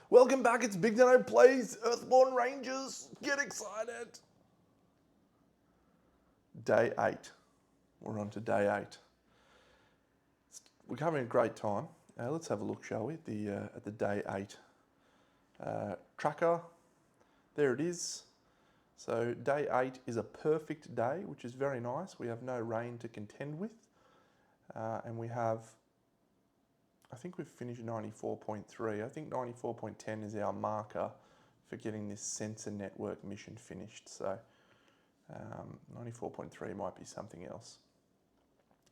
Welcome back, it's BigDenoPlays, Earthborne Rangers. Get excited. Day 8. We're on to day 8. We're having a great time. Let's have a look, shall we, at the day 8 tracker. There it is. So day 8 is a perfect day, which is very nice. We have no rain to contend with. And we have, I think we've finished 94.3. I think 94.10 is our marker for getting this sensor network mission finished. So 94.3 might be something else.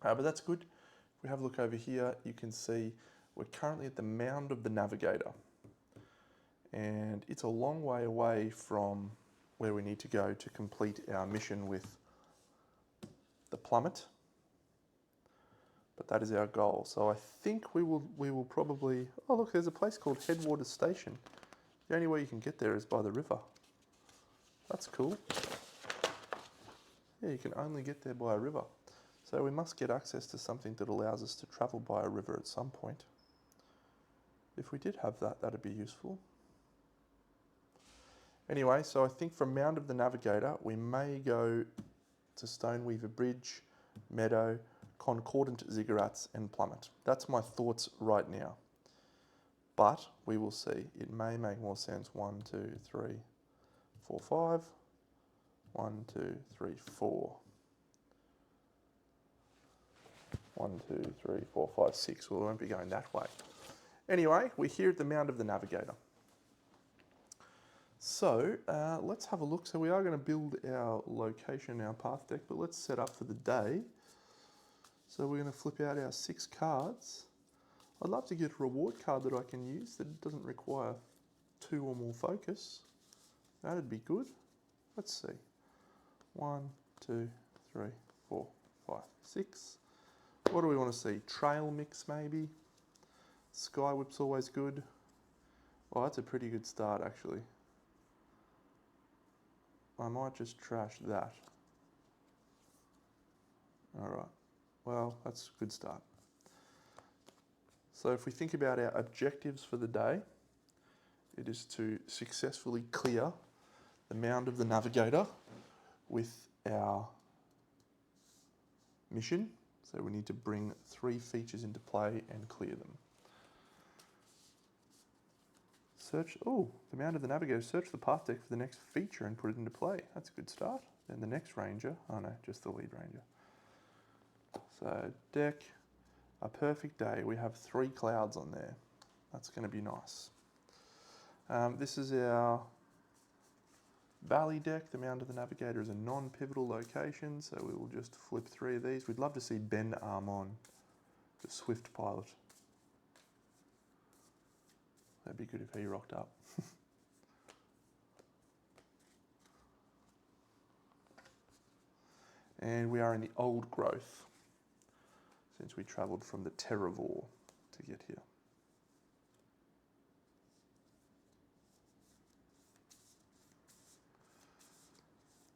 But that's good. If we have a look over here, you can see we're currently at the mound of the navigator. And it's a long way away from where we need to go to complete our mission with the plummet. But that is our goal. So I think we will probably, oh look, there's a place called Headwaters Station. The only way you can get there is by the river. That's cool. Yeah, you can only get there by a river. So we must get access to something that allows us to travel by a river at some point. If we did have that, that'd be useful. Anyway, so I think from Mound of the Navigator, we may go to Stoneweaver Bridge, Meadow, Concordant Ziggurats and Plummet. That's my thoughts right now. But we will see. It may make more sense. 1, 2, 3, 4, 5. 1, 2, 3, 4. 1, 2, 3, 4, 5, 6. Well, we won't be going that way. Anyway, we're here at the Mound of the Navigator. So let's have a look. So we are going to build our location, our path deck, but let's set up for the day. So we're going to flip out our 6 cards. I'd love to get a reward card that I can use that doesn't require 2 or more focus. That'd be good. Let's see. 1, 2, 3, 4, 5, 6. What do we want to see? Trail mix maybe? Sky Whip's always good. Oh, that's a pretty good start actually. I might just trash that. Alright. Well, that's a good start. So if we think about our objectives for the day, it is to successfully clear the Mound of the Navigator with our mission. So we need to bring 3 features into play and clear them. Search, oh, the Mound of the Navigator, search the path deck for the next feature and put it into play. That's a good start. Then the next ranger, oh no, just the lead ranger. So deck, a perfect day. We have 3 clouds on there. That's going to be nice. This is our valley deck. The Mound of the Navigator is a non-pivotal location, so we will just flip 3 of these. We'd love to see Ben Armon, the Swift pilot. That'd be good if he rocked up. And we are in the old growth, since we travelled from the Terravore to get here.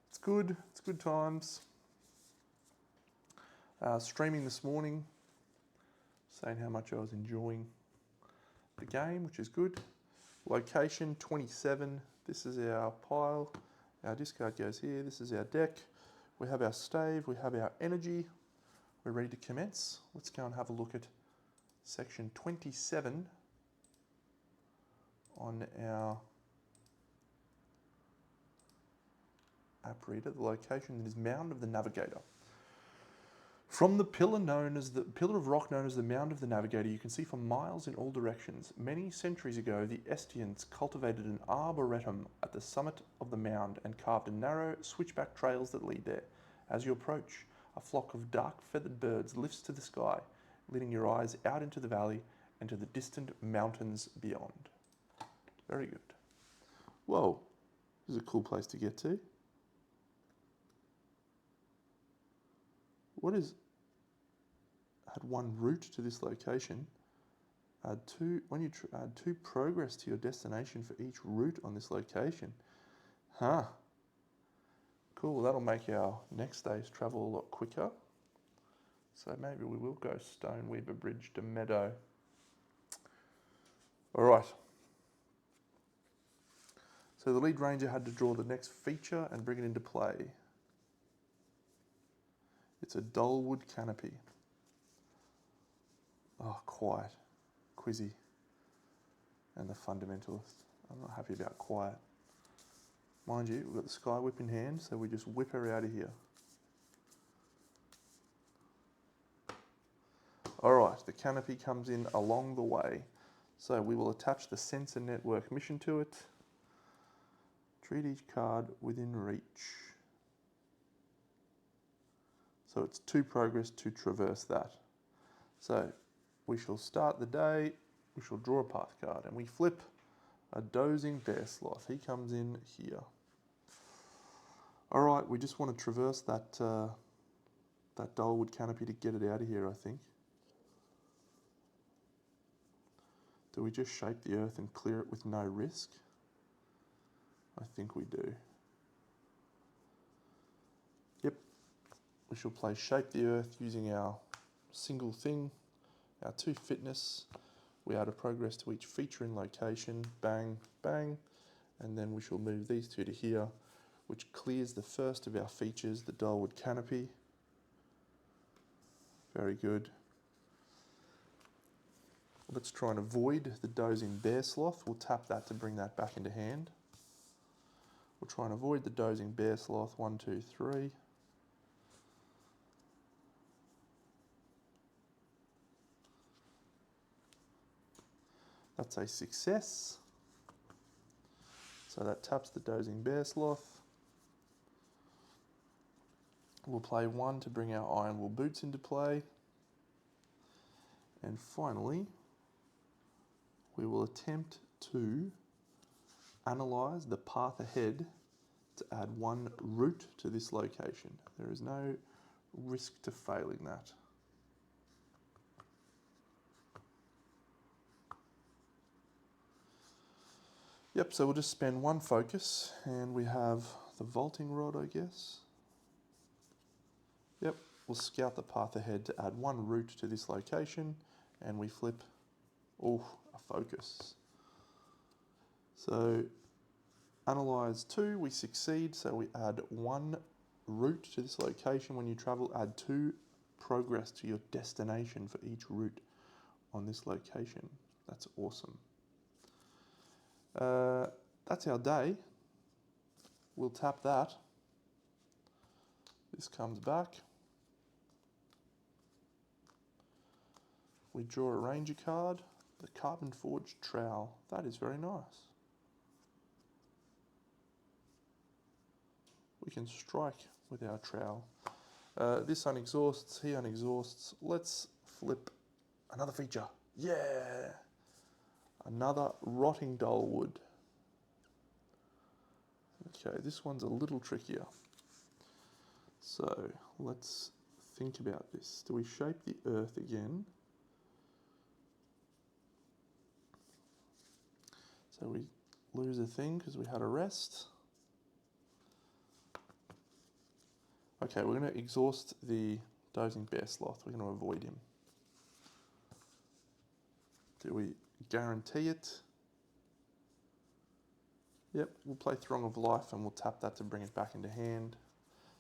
It's good times. Streaming this morning, saying how much I was enjoying the game, which is good. Location 27, this is our pile. Our discard goes here, this is our deck. We have our stave, we have our energy. We're ready to commence. Let's go and have a look at section 27 on our app reader, the location that is Mound of the Navigator. From the pillar of rock known as the Mound of the Navigator, you can see for miles in all directions. Many centuries ago, the Estians cultivated an arboretum at the summit of the mound and carved narrow switchback trails that lead there. As you approach, a flock of dark feathered birds lifts to the sky, leading your eyes out into the valley and to the distant mountains beyond. Very good. Whoa, this is a cool place to get to. What is, add 1 route to this location. Add 2, when you add 2 progress to your destination for each route on this location. Huh. Cool, that'll make our next day's travel a lot quicker. So maybe we will go Stoneweaver Bridge to Meadow. All right. So the lead ranger had to draw the next feature and bring it into play. It's a dullwood canopy. Oh, quiet, quizzy, and the fundamentalist. I'm not happy about quiet. Mind you, we've got the sky whip in hand, so we just whip her out of here. All right, the canopy comes in along the way. So we will attach the sensor network mission to it. Treat each card within reach. So it's 2 progress to traverse that. So we shall start the day, we shall draw a path card, and we flip a dozing bear sloth. He comes in here. All right, we just want to traverse that, that dullwood canopy to get it out of here, I think. Do we just shape the earth and clear it with no risk? I think we do. Yep. We shall play Shape the Earth using our single thing, our 2 fitness. We add a progress to each feature in location, bang, bang, and then we shall move these 2 to here, which clears the first of our features, the dullwood canopy. Very good. Let's try and avoid the dozing bear sloth. We'll tap that to bring that back into hand. We'll try and avoid the dozing bear sloth. 1, 2, 3. That's a success. So that taps the dozing bear sloth. We'll play 1 to bring our ironwool boots into play. And finally, we will attempt to analyse the path ahead to add 1 route to this location. There is no risk to failing that. Yep, so we'll just spend 1 focus, and we have the vaulting rod, I guess. Yep, we'll scout the path ahead to add 1 route to this location, and we flip, a focus. So, analyse 2, we succeed, so we add 1 route to this location. When you travel, add 2 progress to your destination for each route on this location. That's awesome. That's our day. We'll tap that. This comes back. We draw a ranger card, the carbon forged trowel. That is very nice. We can strike with our trowel. This unexhausts, he unexhausts. Let's flip another feature. Yeah! Another rotting dullwood. Okay, this one's a little trickier. So let's think about this. Do we shape the earth again? So we lose a thing because we had a rest. Okay, we're going to exhaust the dozing bear sloth. We're going to avoid him. Do we guarantee it? Yep, we'll play Throng of Life and we'll tap that to bring it back into hand.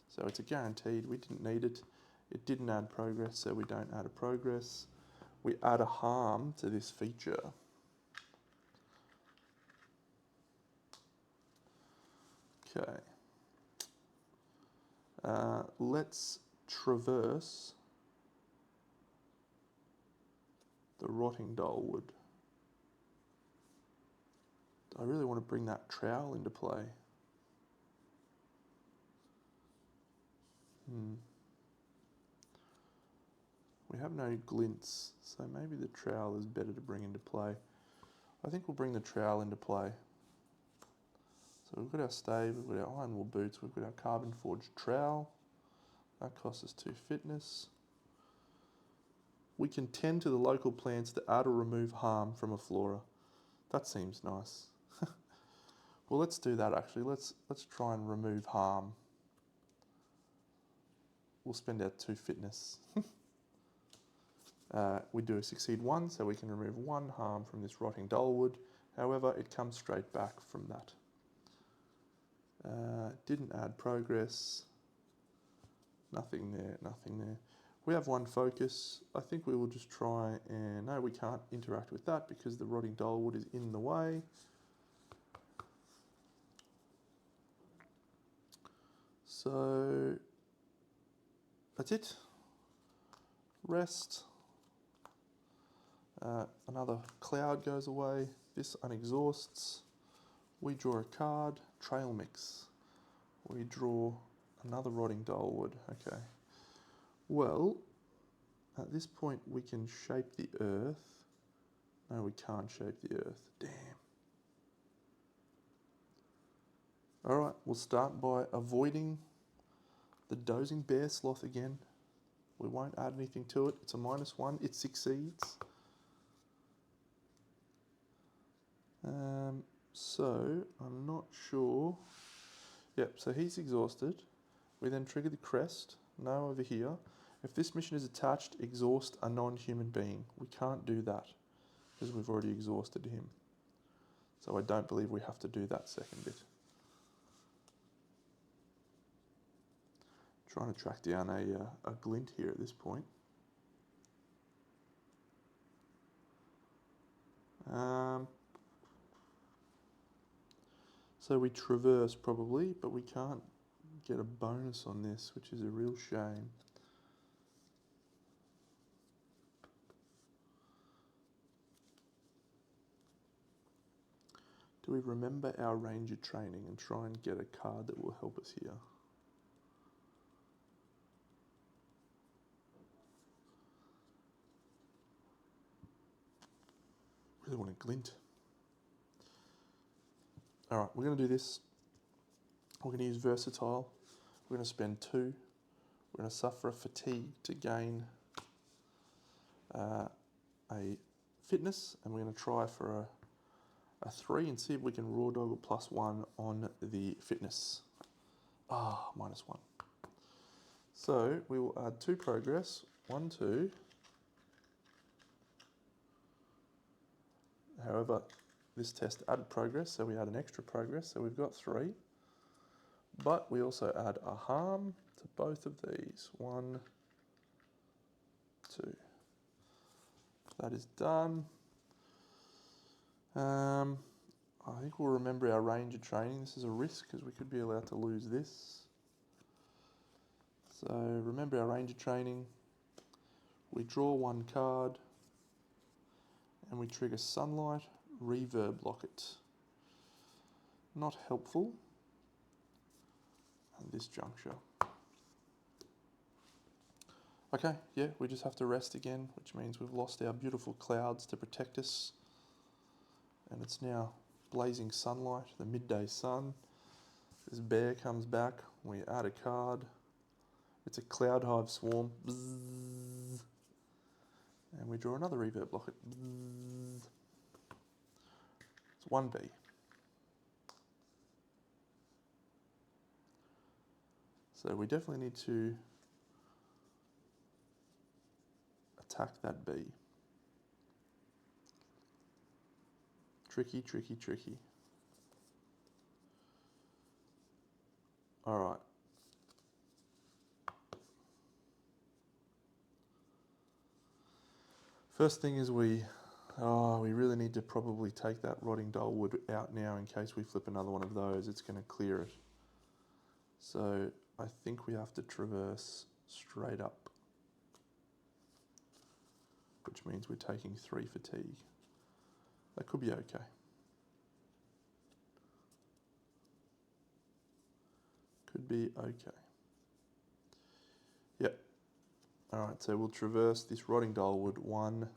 So it's a guaranteed, we didn't need it. It didn't add progress, so we don't add a progress. We add a harm to this feature. Okay. Let's traverse the rotting dullwood. I really want to bring that trowel into play. We have no glints, so maybe the trowel is better to bring into play. I think we'll bring the trowel into play. So we've got our stave, we've got our ironwool boots, we've got our carbon forged trowel. That costs us 2 fitness. We can tend to the local plants to add or remove harm from a flora. That seems nice. Well, let's do that actually. Let's try and remove harm. We'll spend our 2 fitness. We do succeed 1, so we can remove 1 harm from this rotting dullwood. However, it comes straight back from that. Didn't add progress. Nothing there, nothing there. We have one focus. I think we will just try and... No, we can't interact with that because the rotting dullwood is in the way. So that's it. Rest. Another cloud goes away. This unexhausts. We draw a card. Trail mix. We draw another rotting dullwood. Okay. Well, at this point we can shape the earth. No, we can't shape the earth. Damn. Alright, we'll start by avoiding the dozing bear sloth again. We won't add anything to it. It's a -1. It succeeds. So, I'm not sure. Yep, so he's exhausted. We then trigger the crest. No, over here. If this mission is attached, exhaust a non-human being. We can't do that because we've already exhausted him. So I don't believe we have to do that second bit. Trying to track down a glint here at this point. So we traverse probably, but we can't get a bonus on this, which is a real shame. Do we remember our ranger training and try and get a card that will help us here? Really want a glint. Alright, we're going to do this. We're going to use versatile. We're going to spend 2. We're going to suffer a fatigue to gain a fitness, and we're going to try for a 3 and see if we can raw dog a +1 on the fitness. -1. So we will add 2 progress. 1, 2. However, this test added progress, so we add an extra progress, so we've got 3. But we also add a harm to both of these. 1, 2. That is done. I think we'll remember our ranger training. This is a risk because we could be allowed to lose this. So remember our ranger training. We draw 1 card and we trigger sunlight, reverb lock it. Not helpful at this juncture. Okay, yeah, we just have to rest again, which means we've lost our beautiful clouds to protect us. And it's now blazing sunlight, the midday sun. This bear comes back, we add a card. It's a cloud hive swarm. Bzzz. And we draw another reverb block. Bzzz. It's 1B. So we definitely need to attack that B. Tricky, tricky, tricky. Alright. First thing is we really need to probably take that rotting dullwood out now in case we flip another one of those. It's going to clear it. So I think we have to traverse straight up, which means we're taking 3 fatigue. That could be okay. Could be okay. Yep. Alright, so we'll traverse this rotting dullwood. 1,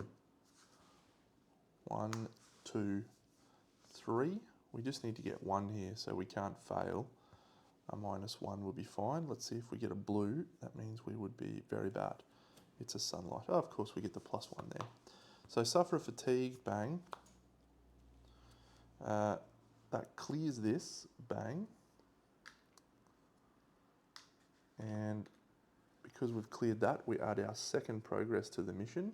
2, 3. We just need to get 1 here, so we can't fail. A -1 will be fine. Let's see if we get a blue. That means we would be very bad. It's a sunlight. Oh, of course, we get the +1 there. So suffer a fatigue, bang. That clears this, bang. And because we've cleared that, we add our second progress to the mission.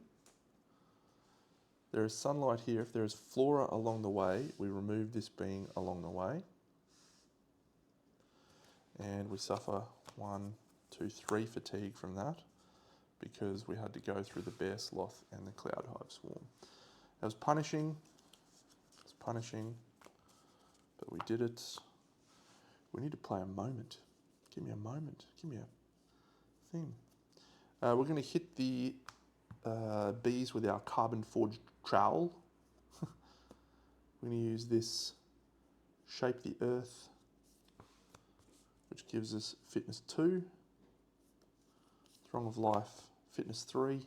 There is sunlight here. If there is flora along the way, we remove this being along the way. And we suffer 1, 2, 3 fatigue from that because we had to go through the Bear Sloth and the Cloud Hive Swarm. It was punishing, but we did it. We need to play a moment. Give me a moment, give me a thing. We're going to hit the bees with our carbon forged trowel. We're going to use this Shape the Earth, which gives us fitness 2, Throng of Life, fitness 3,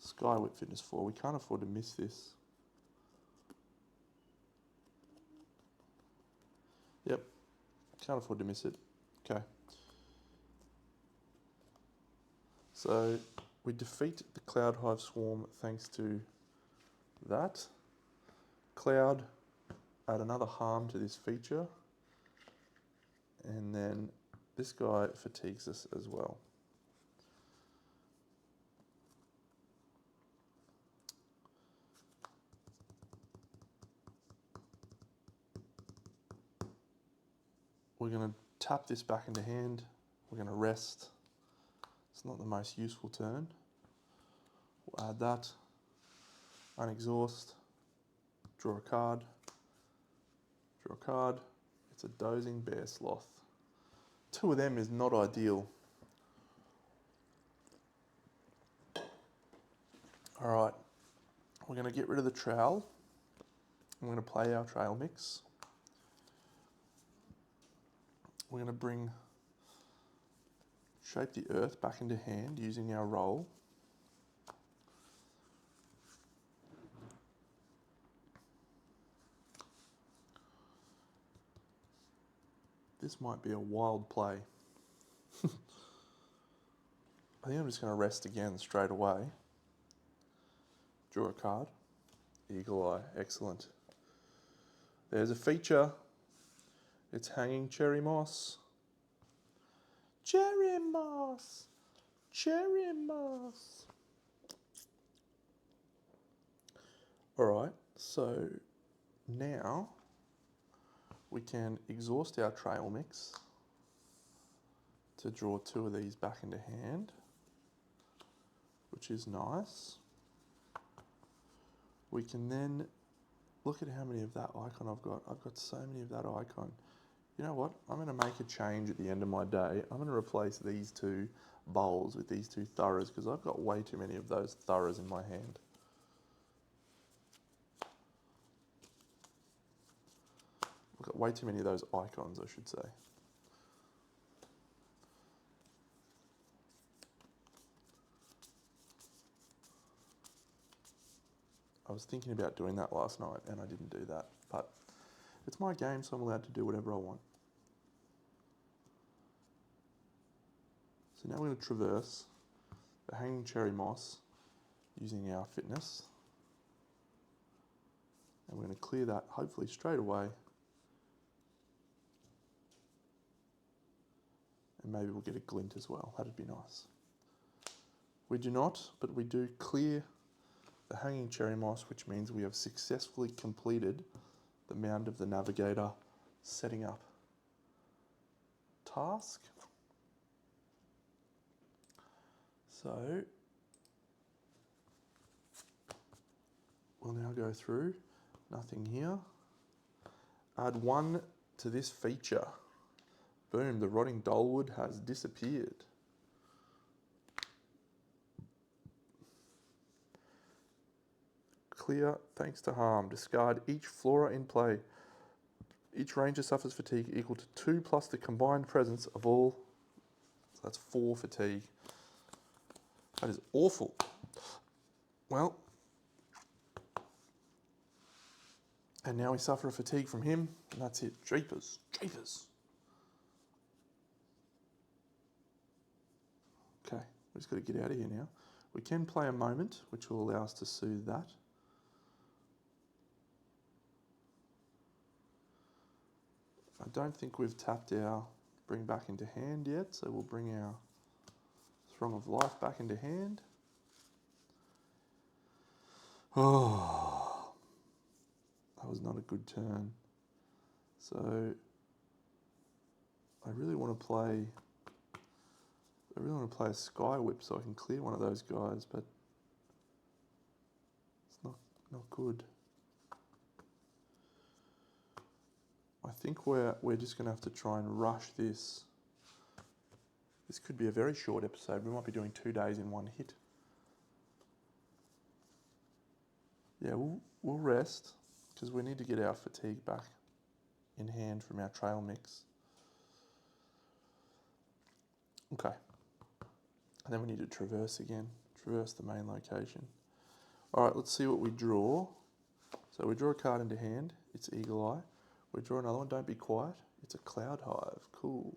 Skywhip, fitness 4. We can't afford to miss this. Yep, can't afford to miss it. Okay. So we defeat the Cloud Hive Swarm thanks to that. Cloud, add another harm to this feature. And then this guy fatigues us as well. We're going to tap this back into hand. We're going to rest. It's not the most useful turn. We'll add that. Unexhaust. Draw a card. Draw a card. It's a Dozing Bear Sloth. 2 of them is not ideal. Alright, we're going to get rid of the trowel. I'm going to play our trail mix. We're going to bring Shape the Earth back into hand using our roll. This might be a wild play. I think I'm just going to rest again straight away. Draw a card. Eagle Eye, excellent. There's a feature. It's Hanging Cherry Moss. Cherry Moss! Cherry Moss! Alright, so now we can exhaust our trail mix to draw 2 of these back into hand, which is nice. We can then look at how many of that icon I've got. I've got so many of that icon. You know what? I'm going to make a change at the end of my day. I'm going to replace these 2 bowls with these 2 Thurras because I've got way too many of those Thurras in my hand. I've got way too many of those icons, I should say. I was thinking about doing that last night and I didn't do that, but it's my game, so I'm allowed to do whatever I want. So now we're going to traverse the Hanging Cherry Moss using our fitness. And we're going to clear that hopefully straight away. And maybe we'll get a glint as well. That'd be nice. We do not, but we do clear the Hanging Cherry Moss, which means we have successfully completed the Mound of the Navigator setting up task. So we'll now go through, nothing here. Add 1 to this feature. Boom, the Rotting Dolewood has disappeared. Clear, thanks to harm. Discard each flora in play. Each ranger suffers fatigue equal to 2 plus the combined presence of all. So that's 4 fatigue. That is awful. Well, and now we suffer a fatigue from him, and that's it. Jeepers, jeepers. Okay, we just got to get out of here now. We can play a moment, which will allow us to soothe that. I don't think we've tapped our bring back into hand yet, so we'll bring our Throng of Life back into hand. Oh, that was not a good turn. So I really want to play a Sky Whip so I can clear one of those guys, but it's not good. I think we're just going to have to try and rush this. This could be a very short episode. We might be doing 2 days in one hit. Yeah, we'll rest because we need to get our fatigue back in hand from our trail mix. Okay. And then we need to traverse again. Traverse the main location. All right, let's see what we draw. So we draw a card into hand. It's Eagle Eye. We draw another one. Don't be quiet. It's a Cloud Hive. Cool.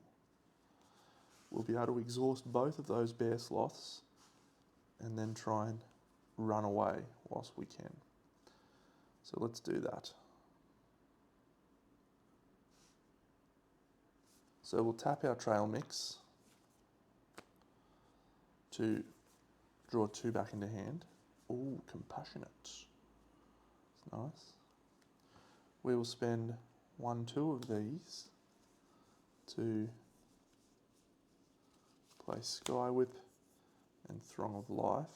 We'll be able to exhaust both of those bear sloths and then try and run away whilst we can. So let's do that. So we'll tap our trail mix to draw 2 back into hand. Ooh, Compassionate. It's nice. We will spend 1, 2 of these to play Sky Whip and Throng of Life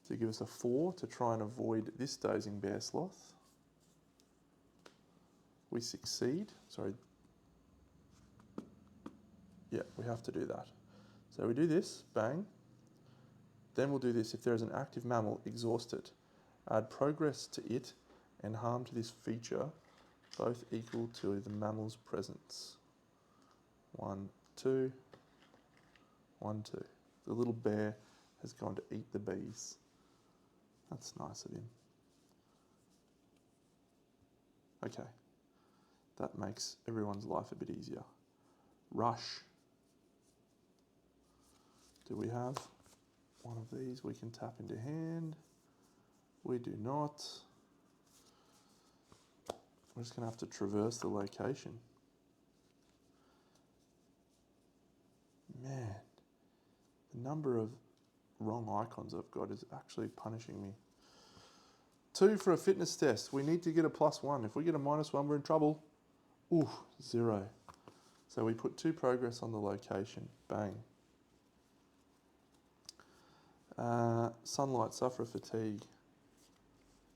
to give us a 4 to try and avoid this dozing bear sloth. We succeed. Sorry. Yeah, we have to do that. So we do this, bang. Then we'll do this. If there is an active mammal, exhaust it. Add progress to it and harm to this feature, both equal to the mammal's presence. 1, 2, 1, 2. The little bear has gone to eat the bees. That's nice of him. Okay. That makes everyone's life a bit easier. Rush. Do we have one of these we can tap into hand? We do not. We're just going to have to traverse the location. Man, the number of wrong icons I've got is actually punishing me. 2 for a fitness test. We need to get a +1. If we get a -1, we're in trouble. Ooh, 0. So we put 2 progress on the location. Bang. Sunlight, suffer fatigue.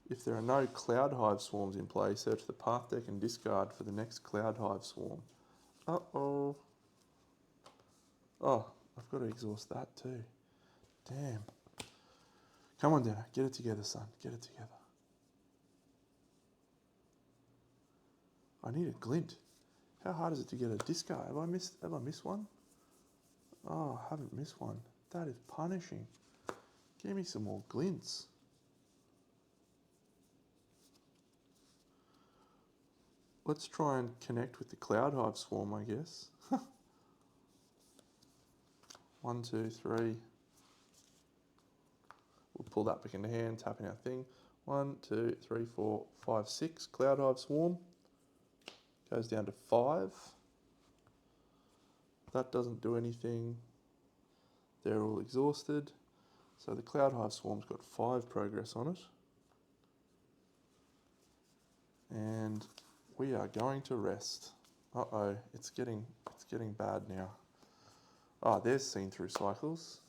If there are no Cloud Hive swarms in play, search the path deck and discard for the next Cloud Hive swarm. Uh-oh. Oh, I've got to exhaust that too. Damn. Come on, Dana. Get it together, son. Get it together. I need a glint. How hard is it to get a discard? Have I missed one? Oh, I haven't missed one. That is punishing. Give me some more glints. Let's try and connect with the Cloud Hive swarm, I guess. 1, 2, 3. We'll pull that back into hand, tapping our thing. 1, 2, 3, 4, 5, 6. Cloud Hive swarm. Goes down to 5. That doesn't do anything. They're all exhausted. So the Cloud Hive swarm's got 5 progress on it. And we are going to rest. Uh-oh, it's getting bad now. Ah, there's seen through cycles.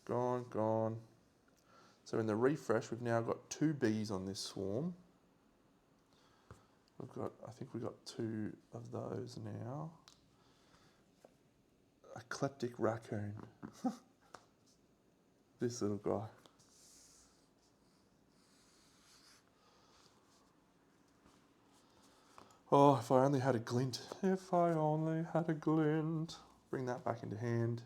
Gone, gone. So in the refresh, we've now got 2 bees on this swarm. I think we've got 2 of those now. Eclectic raccoon. This little guy. Oh, if I only had a glint. If I only had a glint. Bring that back into hand.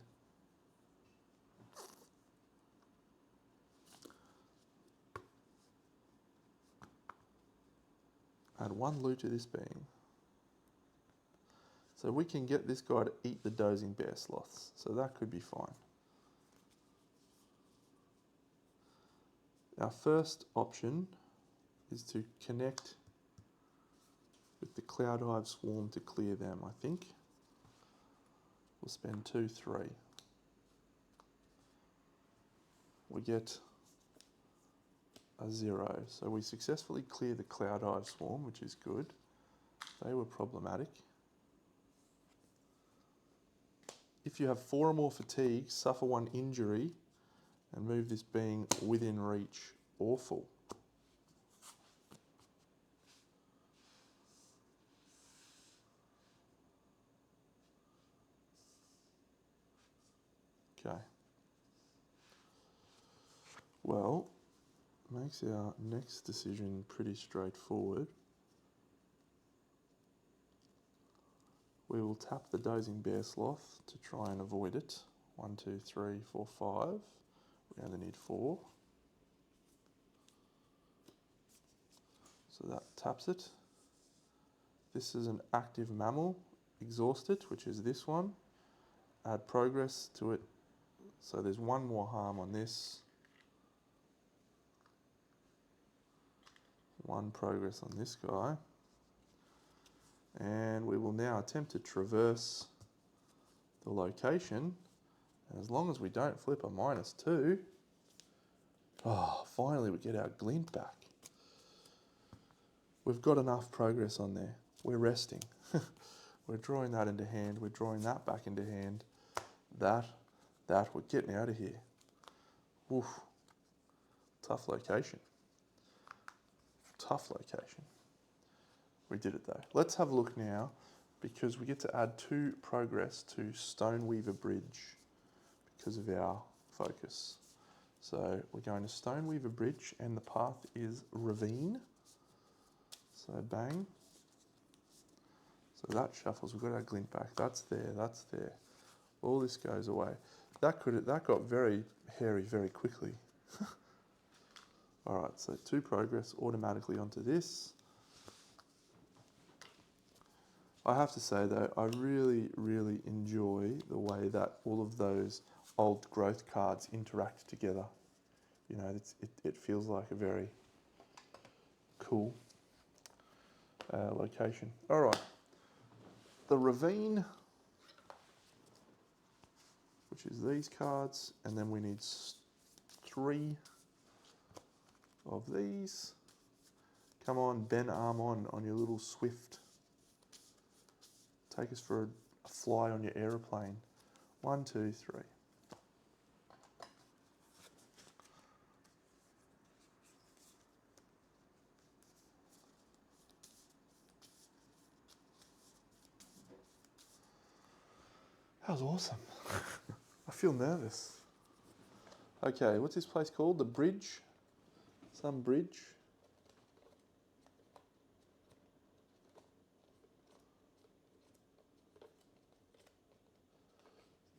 Add 1 loot to this being. So we can get this guy to eat the dozing bear sloths. So that could be fine. Our first option is to connect with the Cloud Hive swarm to clear them, I think. We'll spend 2, 3. We get a 0. So we successfully clear the Cloud Hive swarm, which is good. They were problematic. If you have 4 or more fatigue, suffer 1 injury and move this being within reach. Awful. Okay. Well, makes our next decision pretty straightforward. We will tap the Dozing Bear Sloth to try and avoid it. 1, 2, 3, 4, 5. We only need 4. So that taps it. This is an active mammal. Exhaust it, which is this one. Add progress to it. So there's 1 more harm on this. 1 progress on this guy. And we will now attempt to traverse the location. And as long as we don't flip a -2, finally we get our glint back. We've got enough progress on there. We're resting. We're drawing that into hand. We're drawing that back into hand. That, we're getting out of here. Oof. Tough location. Tough location. We did it though. Let's have a look now, because we get to add 2 progress to Stoneweaver Bridge because of our focus. So we're going to Stoneweaver Bridge and the path is Ravine. So bang. So that shuffles, we've got our glint back. That's there, that's there. All this goes away. That got very hairy very quickly. All right, so 2 progress automatically onto this. I have to say though, I really, really enjoy the way that all of those old growth cards interact together. You know, it feels like a very cool location. All right, the Ravine, which is these cards, and then we need 3 of these. Come on, Ben Armon on your little Swift. Take us for a fly on your aeroplane. 1, 2, 3. That was awesome. I feel nervous. Okay, what's this place called? The Bridge? Some bridge?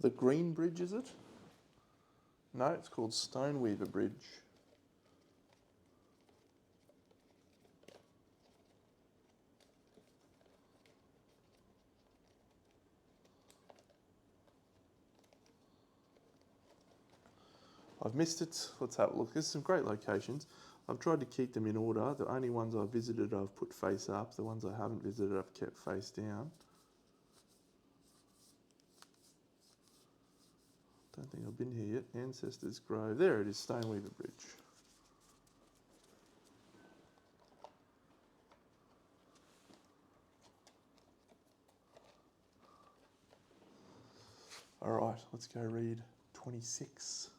The Green Bridge, is it? No, it's called Stoneweaver Bridge. I've missed it. Let's have a look. There's some great locations. I've tried to keep them in order. The only ones I've visited I've put face up. The ones I haven't visited I've kept face down. Don't think I've been here yet. Ancestors Grove. There it is, Stoneweaver Bridge. All right, let's go read 26.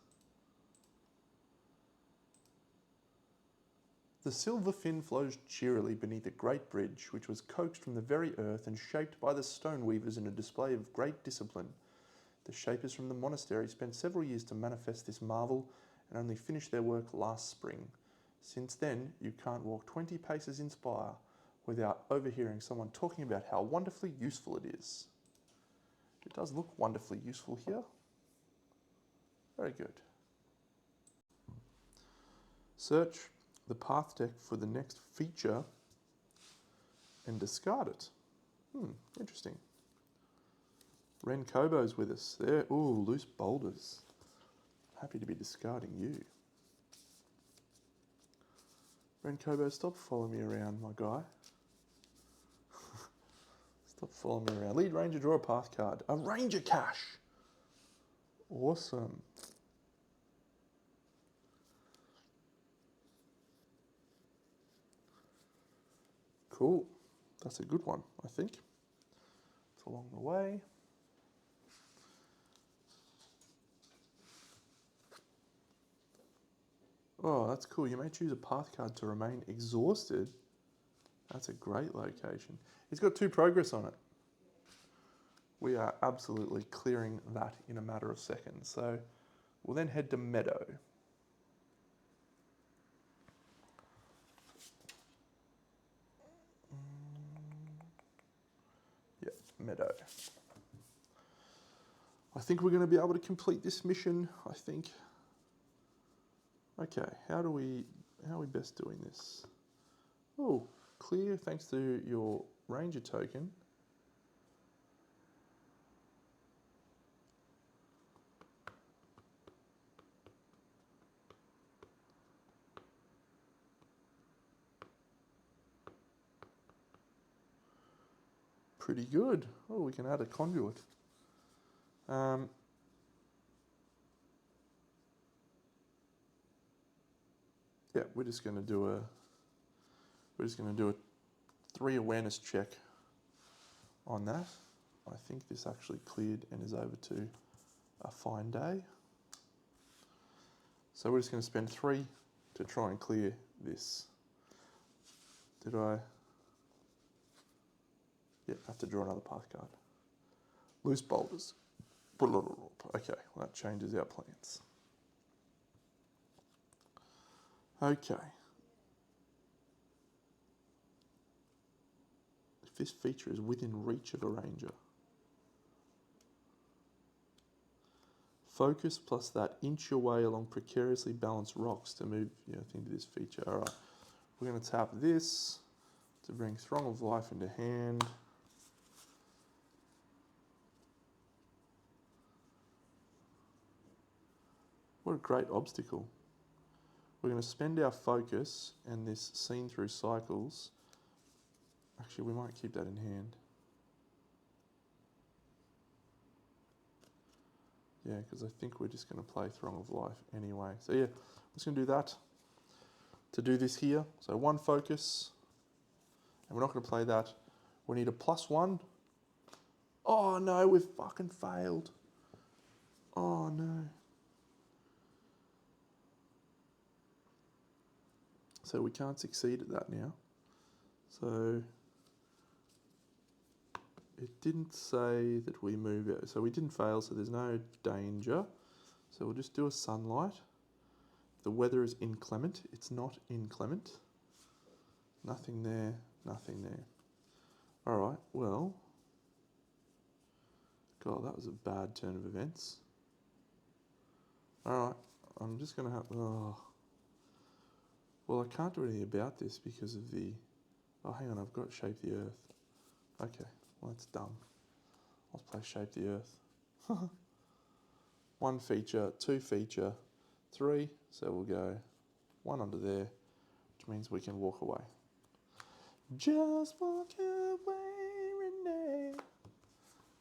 The silver fin flows cheerily beneath a great bridge, which was coaxed from the very earth and shaped by the stone weavers in a display of great discipline. The shapers from the monastery spent several years to manifest this marvel and only finished their work last spring. Since then, you can't walk 20 paces in Spire without overhearing someone talking about how wonderfully useful it is. It does look wonderfully useful here. Very good. Search the path deck for the next feature and discard it. Interesting. Ren Kobo's with us there. Ooh, loose boulders. Happy to be discarding you. Ren Kobo, stop following me around, my guy. Stop following me around. Lead Ranger, draw a path card. A Ranger Cache. Awesome. Cool. That's a good one, I think. It's along the way. Oh, that's cool. You may choose a path card to remain exhausted. That's a great location. It's got 2 progress on it. We are absolutely clearing that in a matter of seconds. So we'll then head to Meadow. Yeah, Meadow. I think we're going to be able to complete this mission, I think. Okay, how are we best doing this? Oh, clear thanks to your ranger token. Pretty good. Oh, we can add a conduit. Yeah, we're just going to do a 3 awareness check on that. I think this actually cleared and is over to a fine day. So we're just going to spend 3 to try and clear this. Did I? Yeah, I have to draw another path card. Loose boulders. Okay, well that changes our plans. Okay. If this feature is within reach of a ranger. Focus plus that inch your way along precariously balanced rocks to move into this feature. All right, we're going to tap this to bring Throng of Life into hand. What a great obstacle. We're going to spend our focus and this seen through cycles. Actually, we might keep that in hand. Yeah, because I think we're just going to play Throng of Life anyway. So yeah, I'm just going to do that to do this here. So 1 focus, and we're not going to play that. We need a +1. Oh no, we've fucking failed. Oh no. So we can't succeed at that now. So it didn't say that we move it. So we didn't fail, so there's no danger. So we'll just do a sunlight. The weather is inclement. It's not inclement. Nothing there, nothing there. All right, well. God, that was a bad turn of events. All right, I'm just going to have... Oh. Well, I can't do anything about this because of the... Oh, hang on, I've got Shape the Earth. Okay, well, that's dumb. I'll play Shape the Earth. 1 feature, 2 feature, 3. So we'll go 1 under there, which means we can walk away. Just walk away, Renee.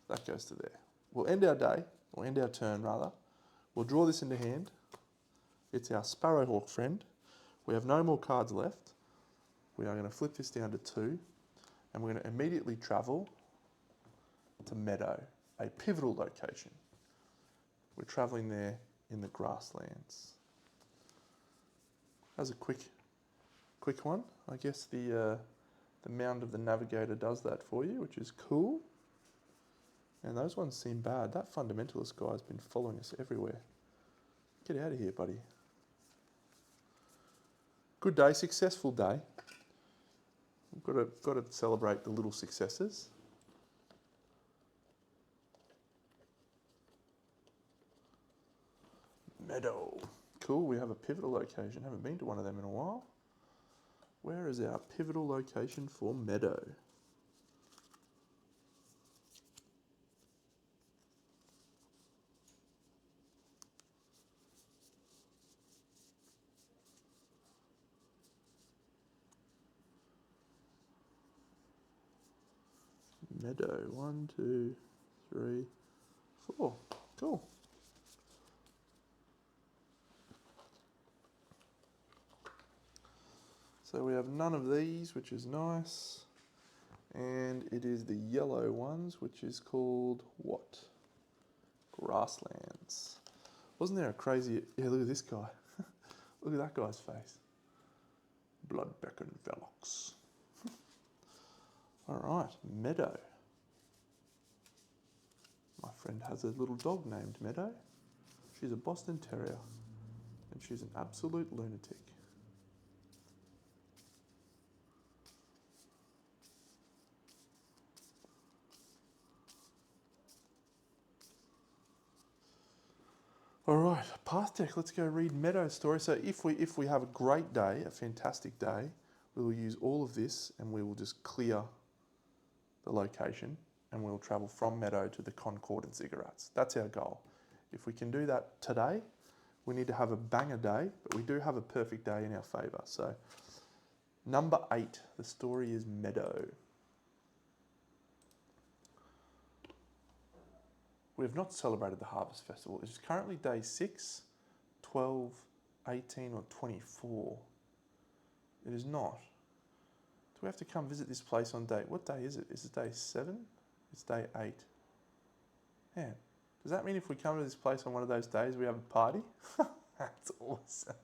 That goes to there. We'll end our day, or end our turn rather. We'll draw this into hand. It's our Sparrowhawk friend. We have no more cards left. We are going to flip this down to 2, and we're going to immediately travel to Meadow, a pivotal location. We're travelling there in the grasslands. That was a quick one. I guess the Mound of the Navigator does that for you, which is cool. And those ones seem bad. That fundamentalist guy's been following us everywhere. Get out of here, buddy. Good day, successful day. We've got to celebrate the little successes. Meadow. Cool, we have a pivotal location. Haven't been to one of them in a while. Where is our pivotal location for Meadow? Meadow, 1, 2, 3, 4. Cool. So we have none of these, which is nice. And it is the yellow ones, which is called what? Grasslands. Wasn't there a crazy... Yeah, look at this guy. Look at that guy's face. Bloodbeck and Velox. All right, Meadow. My friend has a little dog named Meadow. She's a Boston Terrier, and she's an absolute lunatic. All right, Path Deck, let's go read Meadow's story. So if we have a great day, a fantastic day, we will use all of this and we will just clear the location and we'll travel from Meadow to the Concord and Ziggurats. That's our goal. If we can do that today, we need to have a banger day, but we do have a perfect day in our favour. So number 8, the story is Meadow. We have not celebrated the Harvest Festival. It is currently day 6, 12, 18 or 24. It is not. Do we have to come visit this place on day... What day is it? Is it day 7? It's day 8. Man, does that mean if we come to this place on one of those days we have a party? That's awesome.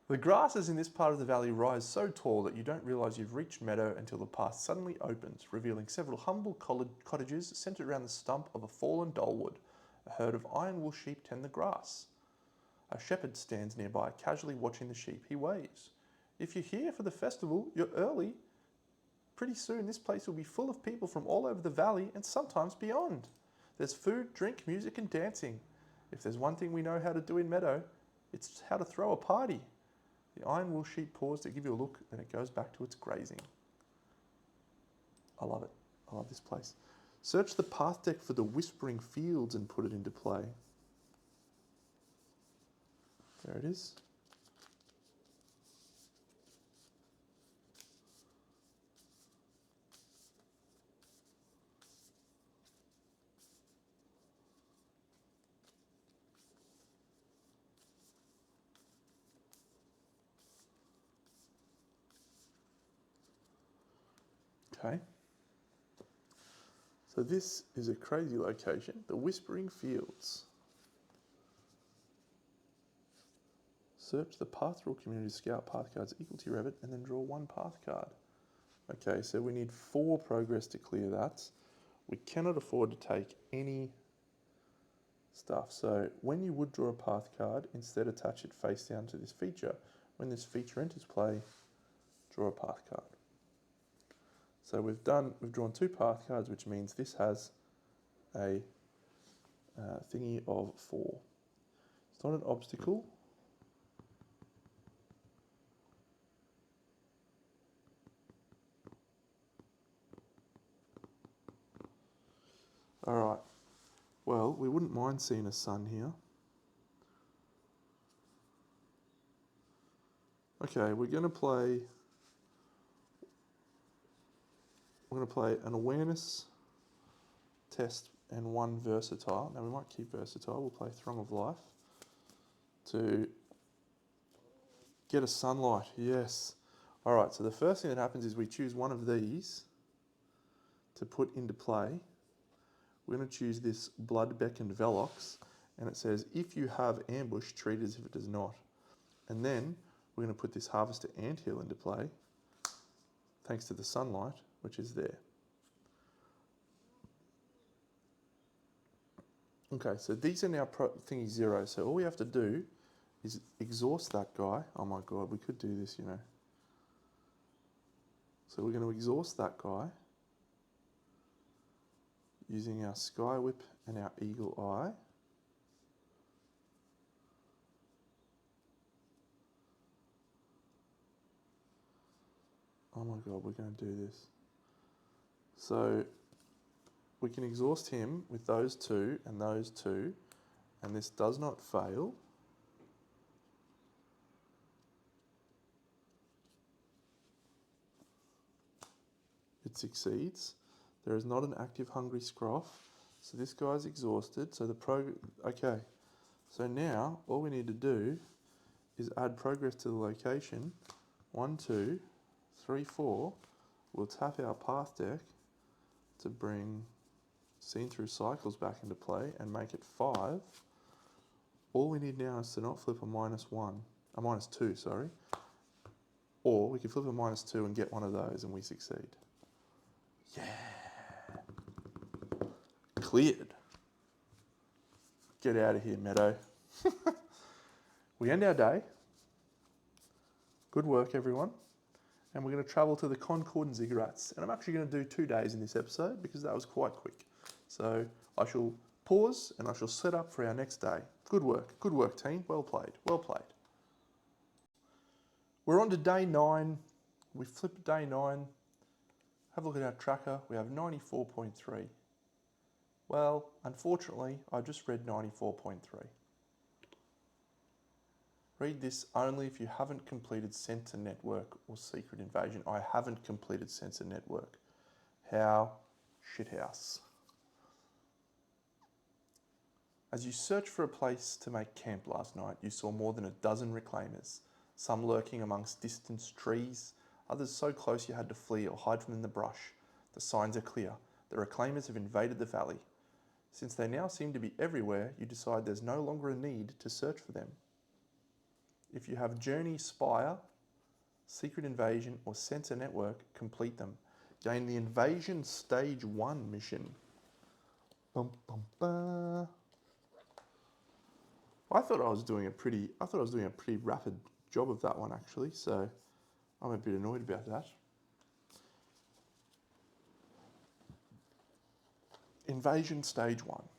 The grasses in this part of the valley rise so tall that you don't realise you've reached Meadow until the path suddenly opens, revealing several humble cottages centred around the stump of a fallen dolewood. A herd of iron wool sheep tend the grass. A shepherd stands nearby, casually watching the sheep. He waves. If you're here for the festival, you're early. Pretty soon this place will be full of people from all over the valley and sometimes beyond. There's food, drink, music and dancing. If there's one thing we know how to do in Meadow, it's how to throw a party. The iron wool sheep paused to give you a look, then it goes back to its grazing. I love it. I love this place. Search the path deck for the Whispering Fields and put it into play. There it is. Okay. So this is a crazy location, the Whispering Fields. Search the Path Rule Community Scout path cards equal to your Revit and then draw 1 path card. Okay, so we need 4 progress to clear that. We cannot afford to take any stuff. So when you would draw a path card, instead attach it face down to this feature. When this feature enters play, draw a path card. So we've drawn 2 path cards, which means this has a thingy of 4. It's not an obstacle. All right. Well, we wouldn't mind seeing a sun here. Okay, we're going to play an awareness test and 1 versatile. Now we might keep versatile. We'll play Throng of Life to get a sunlight. Yes. All right, so the first thing that happens is we choose one of these to put into play. We're going to choose this Bloodbeck and Velox, and it says, if you have ambush, treat it as if it does not. And then we're going to put this Harvester Anthill into play, thanks to the sunlight, which is there. Okay, so these are now thingy 0. So all we have to do is exhaust that guy. Oh my God, we could do this, you know. So we're going to exhaust that guy using our Sky Whip and our Eagle Eye. Oh my God, we're going to do this. So we can exhaust him with those 2 and those 2, and this does not fail. It succeeds. There is not an active Hungry Scroff, so this guy's exhausted. So okay. So now all we need to do is add progress to the location. 1, 2, 3, 4, We'll tap our path deck to bring Seen Through Cycles back into play and make it 5. All we need now is to not flip a -2, sorry. Or we can flip a -2 and get one of those and we succeed. Yeah. Cleared. Get out of here, Meadow. We end our day. Good work, everyone. And we're going to travel to the Concord and Ziggurats. And I'm actually going to do 2 days in this episode because that was quite quick. So I shall pause and I shall set up for our next day. Good work team. Well played, well played. We're on to day 9. We flipped day 9. Have a look at our tracker. We have 94.3. Well, unfortunately, I just read 94.3. Read this only if you haven't completed Sensor Network or Secret Invasion. I haven't completed Sensor Network. How shithouse. As you searched for a place to make camp last night, you saw more than a dozen reclaimers, some lurking amongst distant trees, others so close you had to flee or hide from in the brush. The signs are clear. The reclaimers have invaded the valley. Since they now seem to be everywhere, you decide there's no longer a need to search for them. If you have Journey, Spire, Secret Invasion, or Sensor Network, complete them. Gain the Invasion Stage 1 mission. Bum, bum, ba. I thought I was doing a pretty rapid job of that one actually, so I'm a bit annoyed about that. Invasion Stage 1.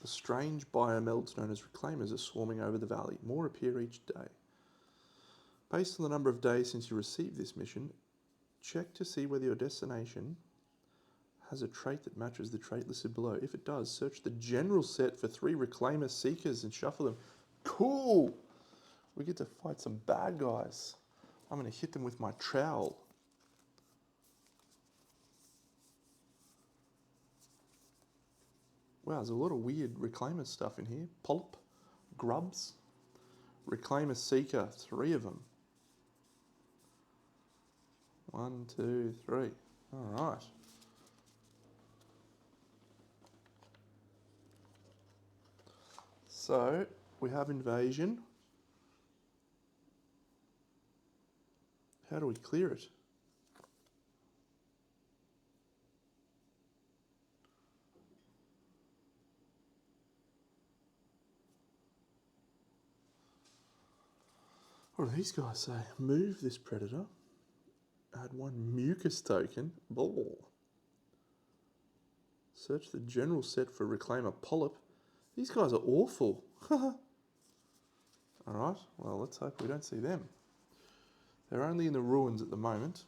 The strange biomelds known as reclaimers are swarming over the valley. More appear each day. Based on the number of days since you received this mission, check to see whether your destination has a trait that matches the trait listed below. If it does, search the general set for 3 reclaimer seekers and shuffle them. Cool! We get to fight some bad guys. I'm going to hit them with my trowel. Wow, there's a lot of weird reclaimer stuff in here. Polyp, grubs, reclaimer seeker, 3 of them. 1, 2, 3. All right. So we have invasion. How do we clear it? What do these guys say? Move this predator. Add 1 mucus token. Ball. Search the general set for reclaimer polyp. These guys are awful. Alright, well let's hope we don't see them. They're only in the ruins at the moment.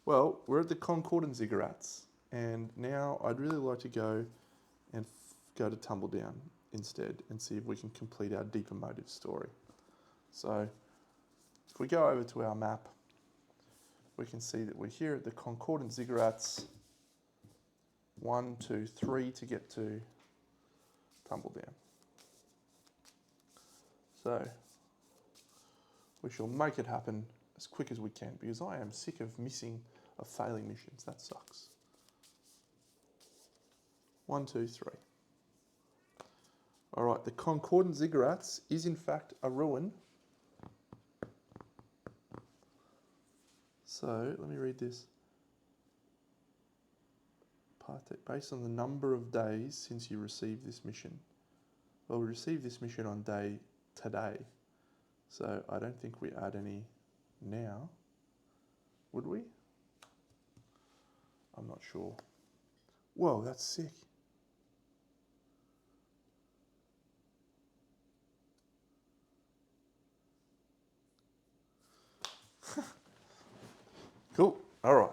Well, we're at the Concord and Ziggurats, and now I'd really like to go and go to Tumbledown instead and see if we can complete our deeper motive story. So, if we go over to our map, we can see that we're here at the Concord and Ziggurats. 1, 2, 3 to get to Tumbledown. So, we shall make it happen as quick as we can because I am sick of failing missions. That sucks. 1, 2, 3. All right, the Concord and Ziggurats is in fact a ruin. So let me read this. Based on the number of days since you received this mission. Well, we received this mission on day today. So I don't think we add any now. Would we? I'm not sure. Whoa, that's sick. Cool. All right.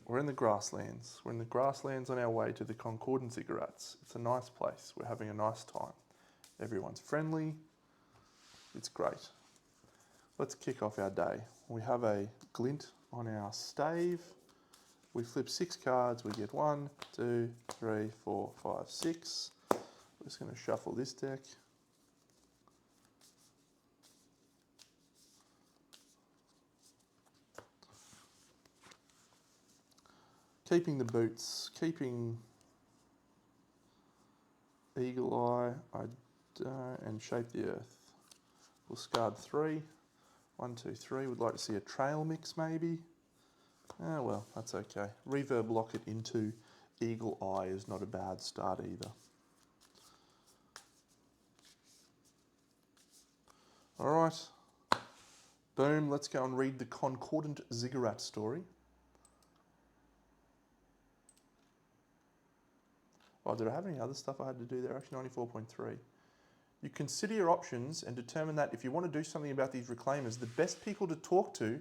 We're in the grasslands. We're in the grasslands on our way to the Concord and Ziggurats. It's a nice place. We're having a nice time. Everyone's friendly. It's great. Let's kick off our day. We have a glint on our stave. We flip 6 cards. We get 1, 2, 3, 4, 5, 6. We're just going to shuffle this deck. Keeping the boots, keeping Eagle Eye, and Shape the Earth. We'll discard 3. 1, 2, 3. Would like to see a trail mix maybe. Ah, well, that's okay. Reverb lock it into Eagle Eye is not a bad start either. All right. Boom, let's go and read the Concordant Ziggurat story. Oh, did I have any other stuff I had to do there? Actually, 94.3. You consider your options and determine that if you want to do something about these reclaimers, the best people to talk to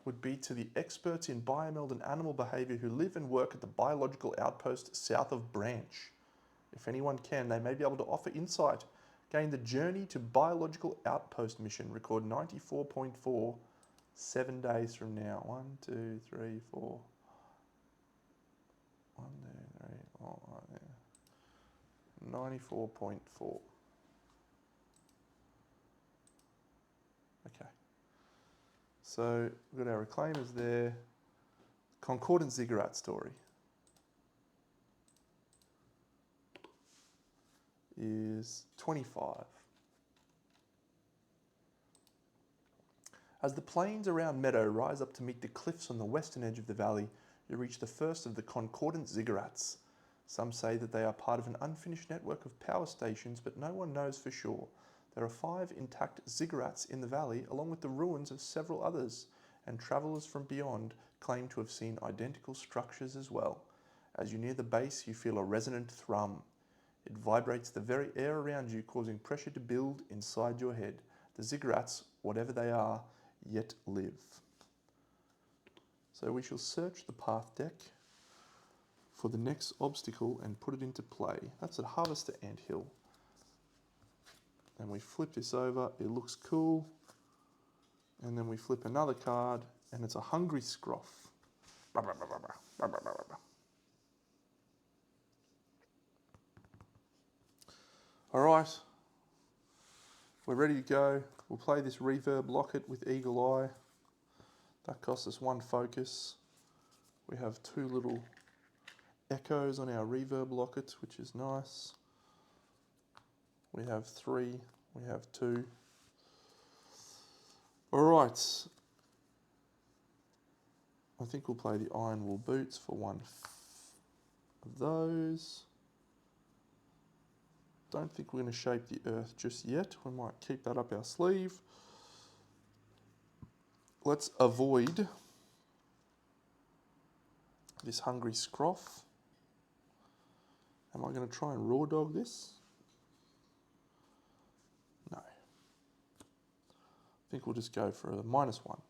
would be to the experts in biomeld and animal behaviour who live and work at the biological outpost south of Branch. If anyone can, they may be able to offer insight. Gain the Journey to Biological Outpost mission. Record 94.4 7 days from now. 1, 2, 3, 4. 1, 2, 3, 4, right there. 94.4. Okay. So we've got our reclaimers there. Concordant Ziggurat story is 25. As the plains around Meadow rise up to meet the cliffs on the western edge of the valley, you reach the first of the Concordant Ziggurats. Some say that they are part of an unfinished network of power stations, but no one knows for sure. There are 5 intact ziggurats in the valley, along with the ruins of several others, and travellers from beyond claim to have seen identical structures as well. As you near the base, you feel a resonant thrum. It vibrates the very air around you, causing pressure to build inside your head. The ziggurats, whatever they are, yet live. So we shall search the path deck for the next obstacle and put it into play. That's at Harvester Anthill. And we flip this over, it looks cool. And then we flip another card and it's a Hungry Scroff. All right, we're ready to go. We'll play this Reverb Locket with Eagle Eye. That costs us 1 focus. We have 2 little echoes on our Reverb Lockets, which is nice. We have 3, we have 2. All right. I think we'll play the Iron Wool Boots for 1 of those. Don't think we're going to shape the earth just yet. We might keep that up our sleeve. Let's avoid this Hungry Scroff. Am I going to try and raw dog this? No. I think we'll just go for a -1.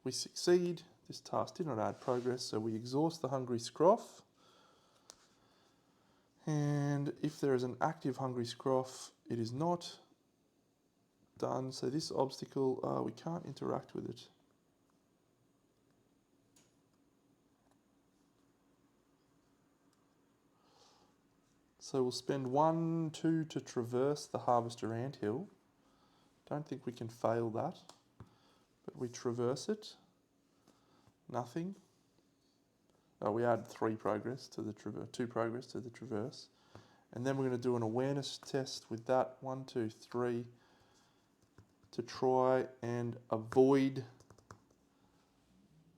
We succeed. This task did not add progress, so we exhaust the Hungry Scroff. And if there is an active Hungry Scroff, it is not done. So this obstacle, we can't interact with it. So we'll spend 1, 2 to traverse the Harvester Anthill. Don't think we can fail that, but we traverse it. Nothing. Oh, we add 3 progress to the traverse, 2 progress to the traverse. And then we're going to do an awareness test with that, 1, 2, 3, to try and avoid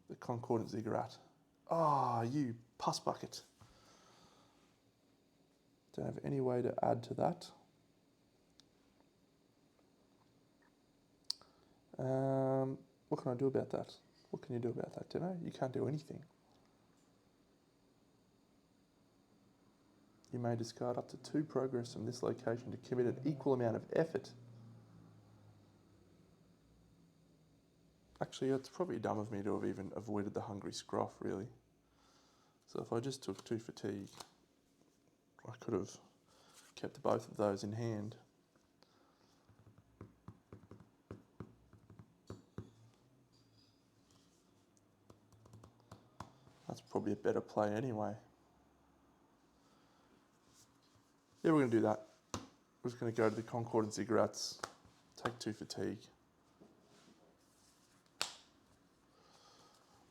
the Concordant Ziggurat. Ah, you puss bucket. Don't have any way to add to that. What can I do about that? What can you do about that, Dino? You can't do anything. You may discard up to 2 progress from this location to commit an equal amount of effort. Actually, it's probably dumb of me to have even avoided the Hungry Scroff, really. So if I just took 2 fatigue, I could have kept both of those in hand. That's probably a better play anyway. Yeah, we're going to do that. We're just going to go to the Concordant Ziggurats, take 2 fatigue.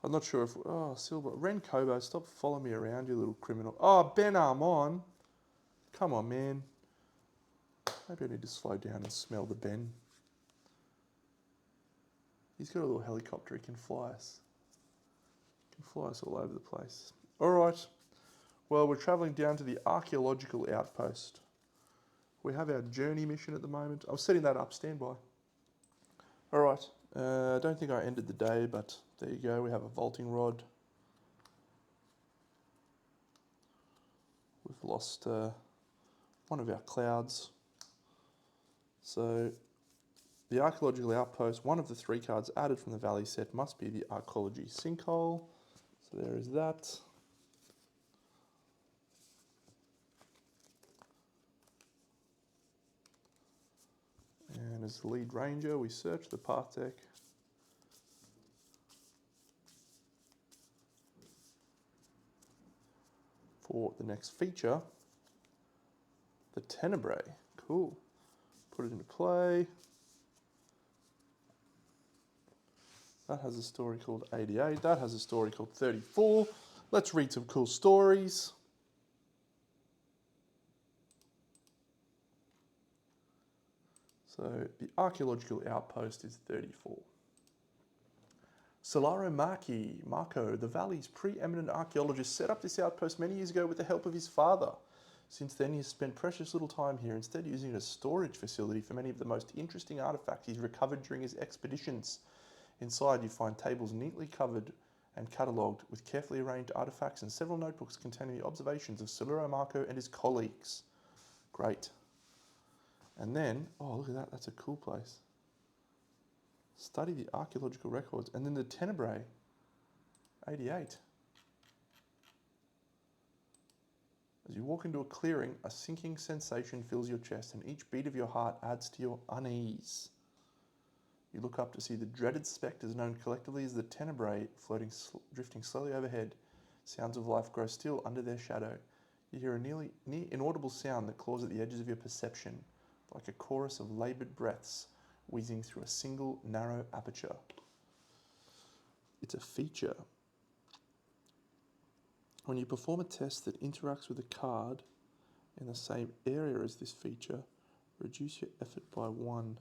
I'm not sure if... Oh, Silver. Ren Kobo, stop following me around, you little criminal. Oh, Ben Armon. Come on, man. Maybe I need to slow down and smell the Ben. He's got a little helicopter. He can fly us. He can fly us all over the place. All right. Well, we're travelling down to the archaeological outpost. We have our journey mission at the moment. I'm setting that up. Stand by. All right. I don't think I ended the day, but there you go. We have a vaulting rod. We've lost one of our clouds. So the archaeological outpost, one of the 3 cards added from the valley set must be the archaeology sinkhole. So there is that. And as the lead ranger, we search the path deck. For the next feature, the Tenebrae. Cool. Put it into play. That has a story called 88. That has a story called 34. Let's read some cool stories. So the archaeological outpost is 34. Solaro Marco, the valley's preeminent archaeologist, set up this outpost many years ago with the help of his father. Since then, he has spent precious little time here, instead using it as a storage facility for many of the most interesting artifacts he's recovered during his expeditions. Inside, you find tables neatly covered and catalogued with carefully arranged artifacts and several notebooks containing the observations of Solaro Marco and his colleagues. Great. And then, oh, look at that. That's a cool place. Study the archaeological records. And then the Tenebrae, 88. As you walk into a clearing, a sinking sensation fills your chest, and each beat of your heart adds to your unease. You look up to see the dreaded spectres known collectively as the Tenebrae drifting slowly overhead. Sounds of life grow still under their shadow. You hear a near inaudible sound that claws at the edges of your perception, like a chorus of laboured breaths wheezing through a single narrow aperture. It's a feature. When you perform a test that interacts with a card in the same area as this feature, reduce your effort by 1.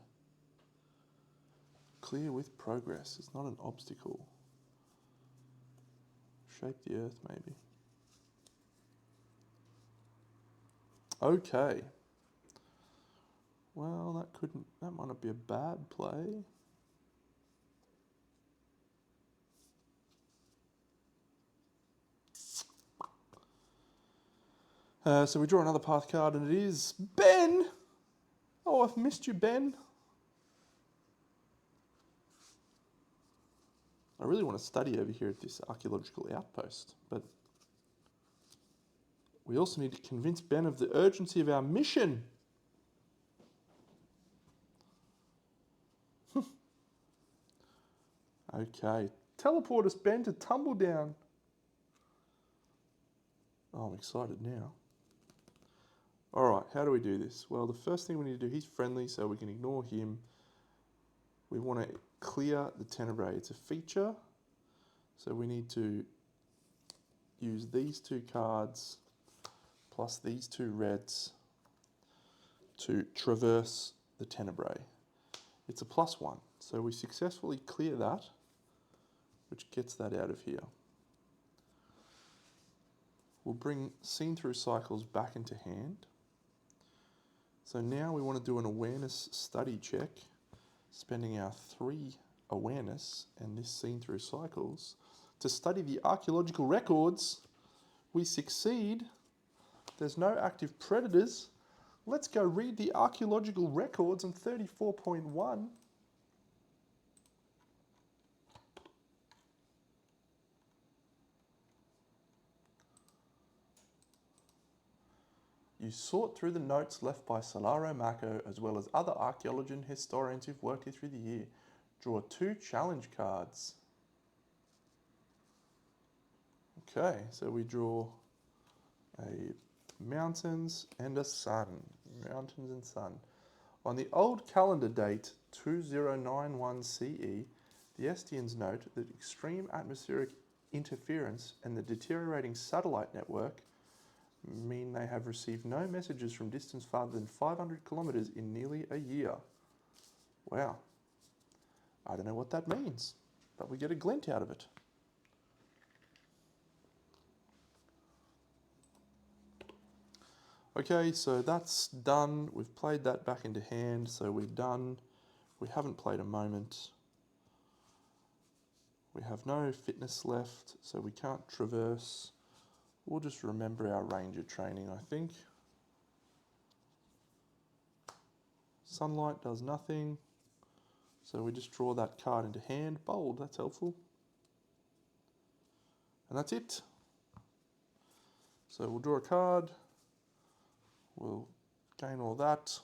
Clear with progress. It's not an obstacle. Shape the earth, maybe. Okay. Well, that might not be a bad play. So we draw another path card, and it is Ben! Oh, I've missed you, Ben. I really want to study over here at this archaeological outpost, but we also need to convince Ben of the urgency of our mission. Okay, teleport us, Ben, to Tumbledown. Oh, I'm excited now. All right, how do we do this? Well, the first thing we need to do, he's friendly, so we can ignore him. We want to clear the Tenebrae. It's a feature, so we need to use these 2 cards plus these 2 reds to traverse the Tenebrae. It's a +1, so we successfully clear that, which gets that out of here. We'll bring Seen Through Cycles back into hand. So now we want to do an awareness study check, spending our 3 awareness and this Seen Through Cycles to study the archaeological records. We succeed. There's no active predators. Let's go read the archaeological records on 34.1. You sort through the notes left by Solaro Marco as well as other archaeologists and historians who've worked here through the year. Draw 2 challenge cards. Okay, so we draw a mountains and a sun. Mountains and sun. On the old calendar date 2091 CE, The Estians note that extreme atmospheric interference and the deteriorating satellite network mean they have received no messages from distance farther than 500 kilometres in nearly a year. Wow. I don't know what that means, but we get a glint out of it. Okay, so that's done. We've played that back into hand, so we're done. We haven't played a moment. We have no fitness left, so we can't traverse. We'll just remember our ranger training, I think. Sunlight does nothing, so we just draw that card into hand. Bold, that's helpful. And that's it. So we'll draw a card. We'll gain all that.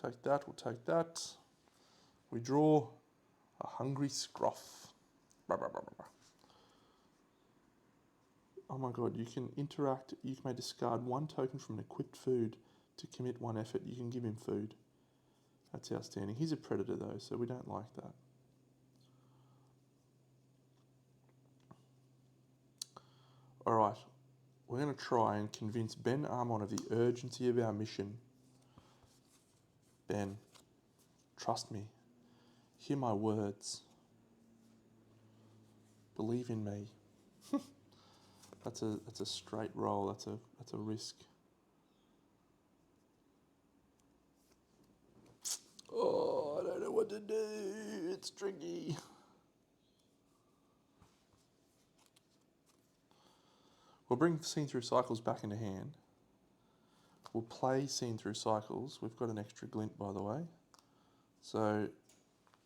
Take that, we'll take that. We draw a hungry scruff. Oh my god, you can interact. You may discard one token from an equipped food to commit one effort. You can give him food. That's outstanding. He's a predator though, so we don't like that. Alright, we're going to try and convince Ben Armon of the urgency of our mission. Ben, trust me. Hear my words. Believe in me. That's a straight roll. That's a risk. Oh, I don't know what to do. It's tricky. We'll bring Scene Through Cycles back into hand. We'll play Scene Through Cycles. We've got an extra glint, by the way. So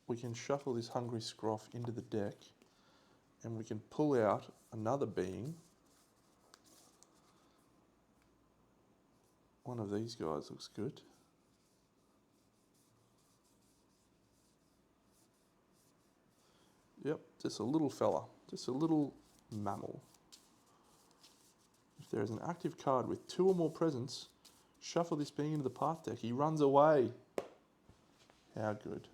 we can shuffle this Hungry Scruff into the deck, and we can pull out another being. One of these guys looks good. Yep, just a little fella, just a little mammal. If there is an active card with 2 or more presents, shuffle this being into the path deck. He runs away. How good.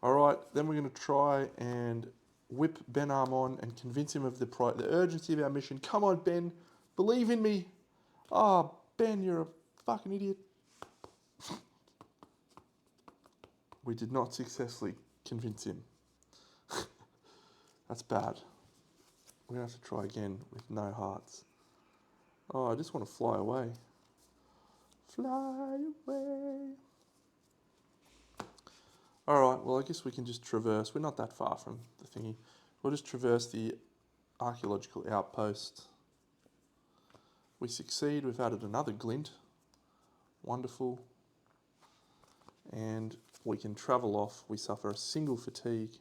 Alright, then we're going to try and whip Ben Armon and convince him of the urgency of our mission. Come on, Ben. Believe in me. Oh, Ben, you're a fucking idiot. We did not successfully convince him. That's bad. We're going to have to try again with no hearts. Oh, I just want to fly away. Fly away. Alright, well I guess we can just traverse. We're not that far from the thingy. We'll just traverse the archaeological outpost. We succeed. We've added another glint. Wonderful. And we can travel off. We suffer a single fatigue.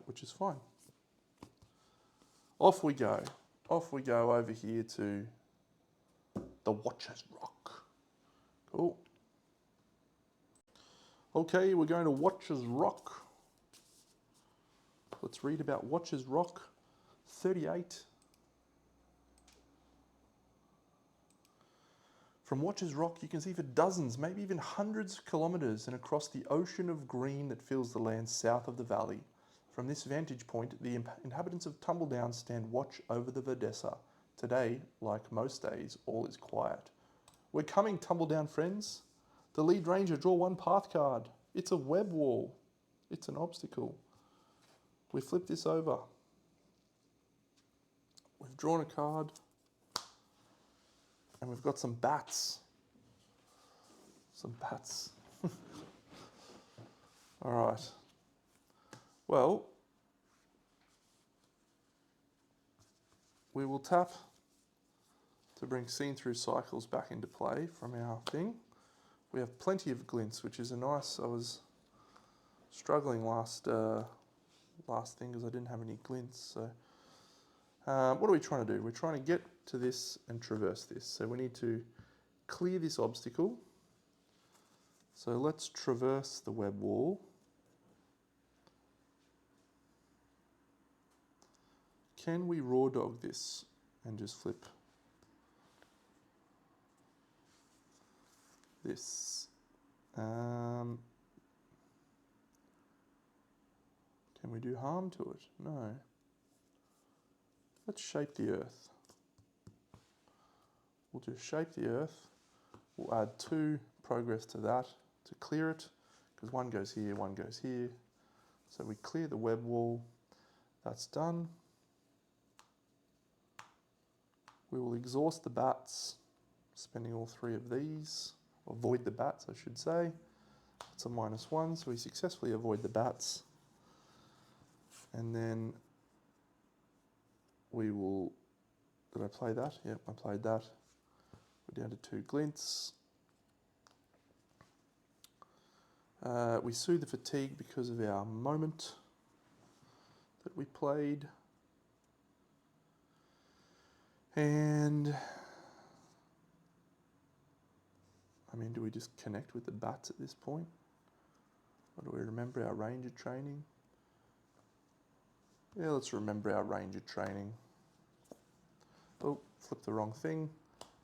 Which is fine. Off we go. Off we go over here to the Watcher's Rock. Cool. Okay, we're going to Watcher's Rock. Let's read about Watcher's Rock 38. From Watcher's Rock, you can see for dozens, maybe even hundreds of kilometres and across the ocean of green that fills the land south of the valley. From this vantage point, the inhabitants of Tumbledown stand watch over the Verdessa. Today, like most days, all is quiet. We're coming, Tumbledown friends. The lead ranger, draw 1 path card. It's a web wall. It's an obstacle. We flip this over. We've drawn a card. And we've got some bats. Some bats. All right. Well, we will tap to bring Scene Through Cycles back into play from our thing. We have plenty of glints, which is a nice. I was struggling last thing because I didn't have any glints. So, what are we trying to do? We're trying to get to this and traverse this. So we need to clear this obstacle. So let's traverse the web wall. Can we raw dog this and just flip? this? Can we do harm to it? No. Let's shape the earth. We'll just shape the earth. We'll add 2 progress to that to clear it, because one goes here, one goes here. So we clear the web wall. That's done. We will exhaust the bats, spending all 3 of these. Avoid the bats, I should say. It's a -1, so we successfully avoid the bats. And then we will, did I play that? Yep, I played that. We're down to 2 glints. We soothe the fatigue because of our moment that we played. And I mean, do we just connect with the bats at this point? Or do we remember our ranger training? Yeah, let's remember our ranger training. Oh, flipped the wrong thing.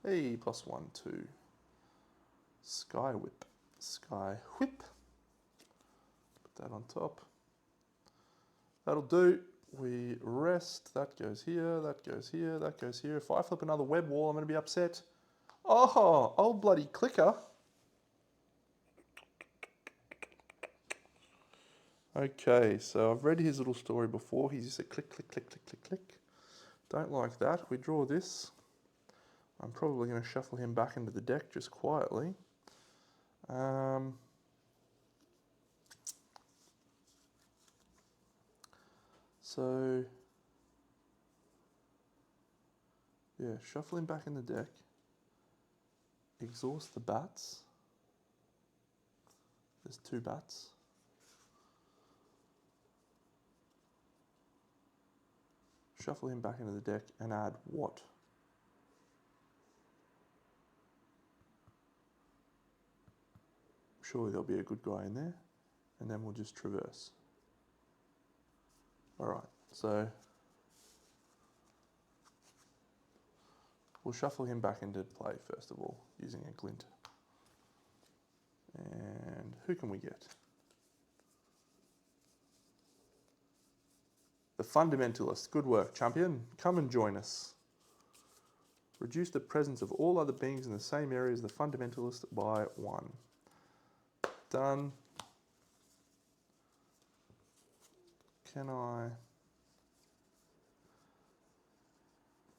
Hey, +1, 2. Sky whip. Sky whip. Put that on top. That'll do. We rest. That goes here, that goes here, that goes here. If I flip another web wall, I'm going to be upset. Oh, old bloody clicker. Okay, so I've read his little story before. He's just a click, click, click, click, click, click. Don't like that. We draw this. I'm probably going to shuffle him back into the deck just quietly. So, yeah, shuffle him back in the deck. Exhaust the bats. There's 2 bats. Shuffle him back into the deck and add what? Surely there'll be a good guy in there. And then we'll just traverse. Alright, so we'll shuffle him back into play first of all, using a glint. And who can we get? The Fundamentalist. Good work, champion. Come and join us. Reduce the presence of all other beings in the same area as the Fundamentalist by 1. Done.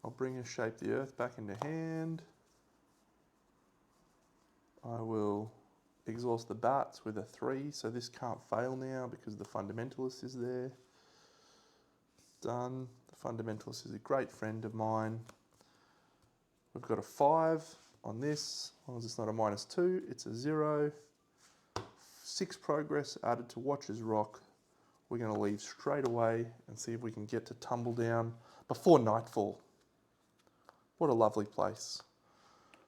I'll bring a Shape the Earth back into hand. I will exhaust the bats with a 3, so this can't fail now because the Fundamentalist is there. Done. The Fundamentalist is a great friend of mine. We've got a 5 on this. As long as it's not a -2, it's a 0. 6 progress added to Watcher's Rock. We're going to leave straight away and see if we can get to Tumbledown before nightfall. What a lovely place.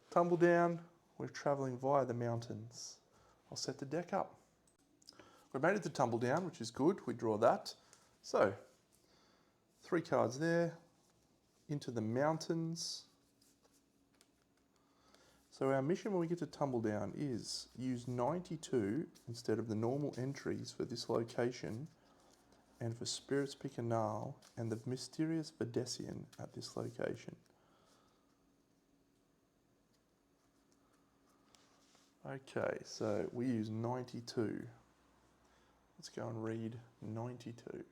Tumbledown, we're travelling via the mountains. I'll set the deck up. We've made it to Tumbledown, which is good. We draw that. So, 3 cards there. Into the mountains. So our mission when we get to Tumbledown is use 92 instead of the normal entries for this location, and for Spirits Picanal and the mysterious Videssian at this location. Okay, so we use 92. Let's go and read 92.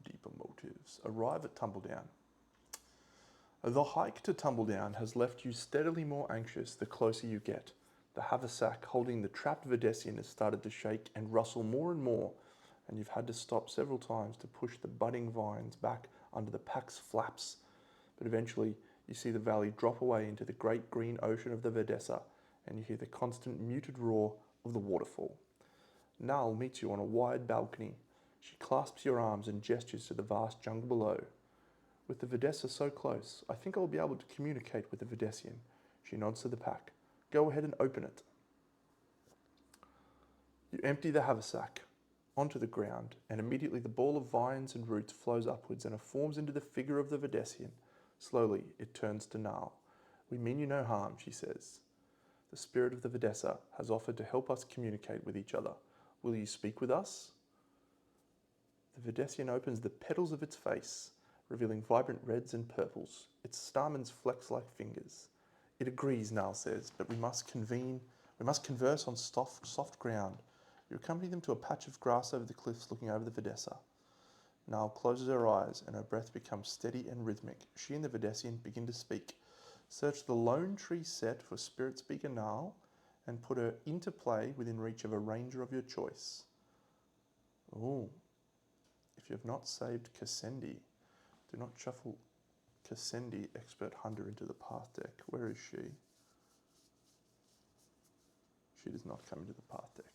Deeper motives. Arrive at Tumbledown. The hike to Tumbledown has left you steadily more anxious the closer you get. The haversack holding the trapped Videssian has started to shake and rustle more and more, and you've had to stop several times to push the budding vines back under the pack's flaps. But eventually, you see the valley drop away into the great green ocean of the Videssa, and you hear the constant muted roar of the waterfall. Nal meets you on a wide balcony. She clasps your arms and gestures to the vast jungle below. With the Videssa so close, I think I'll be able to communicate with the Videssian. She nods to the pack. Go ahead and open it. You empty the haversack onto the ground, and immediately the ball of vines and roots flows upwards and it forms into the figure of the Videssian. Slowly, it turns to Nal. We mean you no harm, she says. The spirit of the Videssa has offered to help us communicate with each other. Will you speak with us? The Videssian opens the petals of its face, revealing vibrant reds and purples. Its stamens flex like fingers. It agrees, Nal says, but we must converse on soft ground. You accompany them to a patch of grass over the cliffs looking over the Videssa. Nal closes her eyes and her breath becomes steady and rhythmic. She and the Videssian begin to speak. Search the lone tree set for Spirit Speaker Nal and put her into play within reach of a ranger of your choice. Ooh. If you have not saved Kassendi, do not shuffle Kassendi, Expert Hunter, into the path deck. Where is she? She does not come into the path deck.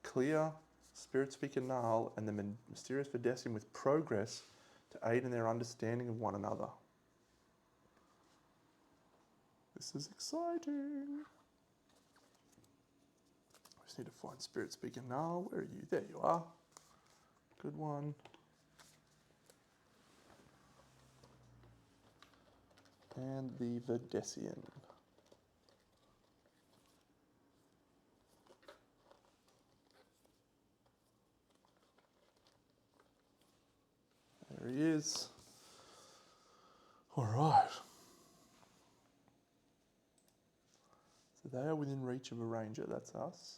Clear Spirit Speaker Nal and the mysterious Videssian with progress to aid in their understanding of one another. This is exciting. I just need to find Spirit Speaker Nal. Where are you? There you are. Good one. And the Videssian. There he is. All right. So they are within reach of a ranger. That's us.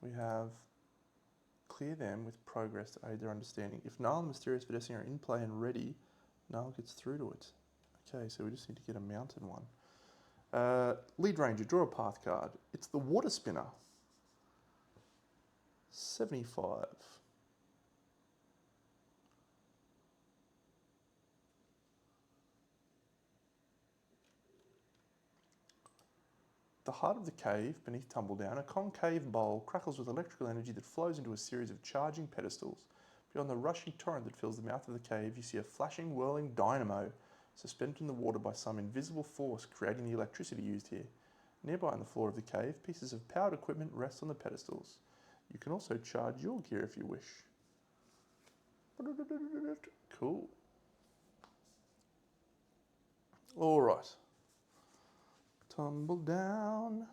We have clear them with progress to aid their understanding. If Nal and the mysterious Videssian are in play and ready, Nal gets through to it. Okay, so we just need to get a mounted one. Lead ranger, draw a path card. It's the water spinner. 75. The heart of the cave, beneath Tumbledown, a concave bowl crackles with electrical energy that flows into a series of charging pedestals. Beyond the rushing torrent that fills the mouth of the cave, you see a flashing, whirling dynamo suspended in the water by some invisible force creating the electricity used here. Nearby on the floor of the cave, pieces of powered equipment rest on the pedestals. You can also charge your gear if you wish. Cool. All right. Tumble down.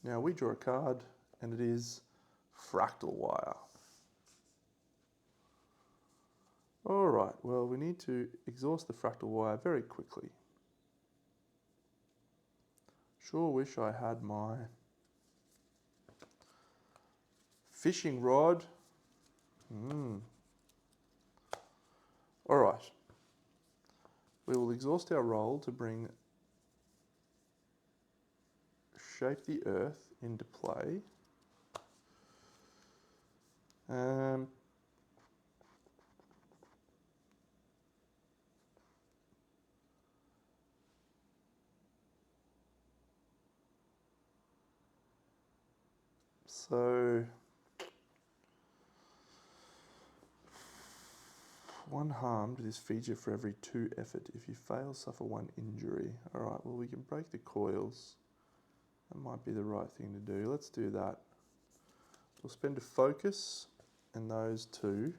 Now we draw a card, and it is Fractal Wire. All right, well, we need to exhaust the Fractal Wire very quickly. Sure wish I had my fishing rod. All right. We will exhaust our roll to bring Shape the Earth into play. So, 1 harm to this feature for every 2 effort. If you fail, suffer 1 injury. All right, well, we can break the coils. That might be the right thing to do. Let's do that. We'll spend a focus and those 2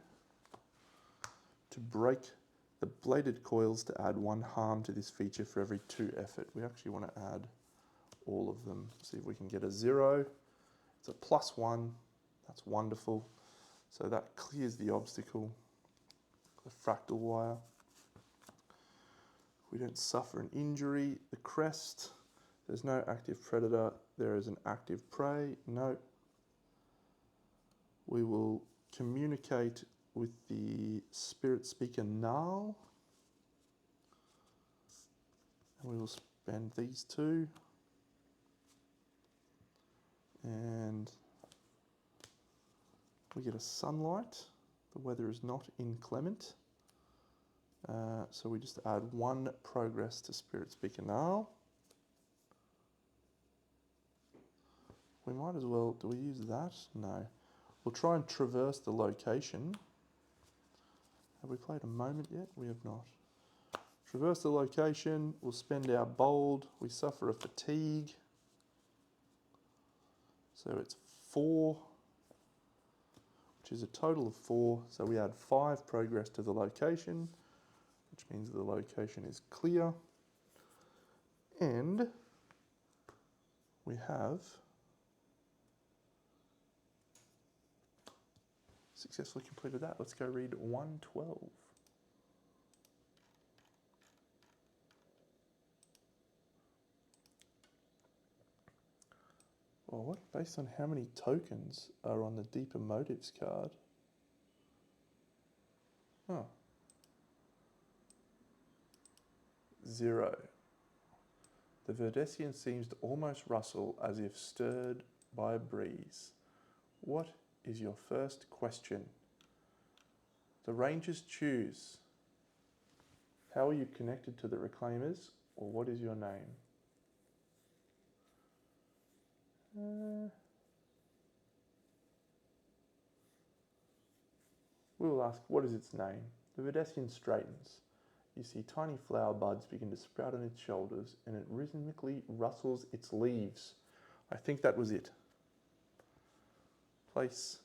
to break the bladed coils to add 1 harm to this feature for every 2 effort. We actually want to add all of them. See if we can get a 0. It's a +1. That's wonderful. So that clears the obstacle. The Fractal Wire. We don't suffer an injury. The crest. There's no active predator. There is an active prey. No. We will communicate with the Spirit Speaker Nal. And we will spend these 2. And we get a sunlight. The weather is not inclement. So we just add 1 progress to Spirit Speaker Nal. We might as well, do we use that? No. We'll try and traverse the location. Have we played a moment yet? We have not. Traverse the location, we'll spend our bold, we suffer a fatigue. So it's 4, which is a total of 4. So we add 5 progress to the location, which means the location is clear. And we have successfully completed that. Let's go read 112. Well, what? Based on how many tokens are on the Deeper Motives card? Oh. 0. The Verdesian seems to almost rustle as if stirred by a breeze. What is your first question? The Rangers choose. How are you connected to the Reclaimers, or what is your name? We will ask, what is its name? The Verdesian straightens. You see tiny flower buds begin to sprout on its shoulders, and it rhythmically rustles its leaves. I think that was it. Place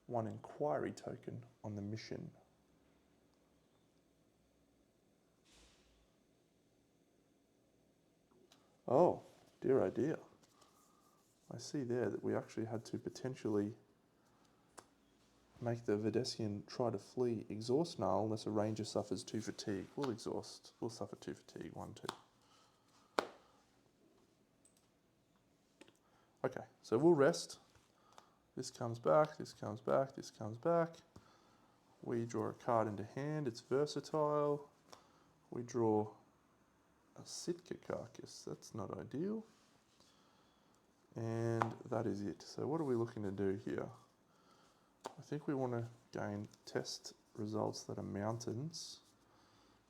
1 inquiry token on the mission. Oh, dear oh dear. I see there that we actually had to potentially make the Verdesian try to flee. Exhaust null unless a ranger suffers 2 fatigue. We'll exhaust. We'll suffer 2 fatigue. 1, 2. Okay, so we'll rest. This comes back, this comes back, this comes back. We draw a card into hand. It's versatile. We draw a Sitka carcass. That's not ideal. And that is it. So what are we looking to do here? I think we want to gain test results that are mountains.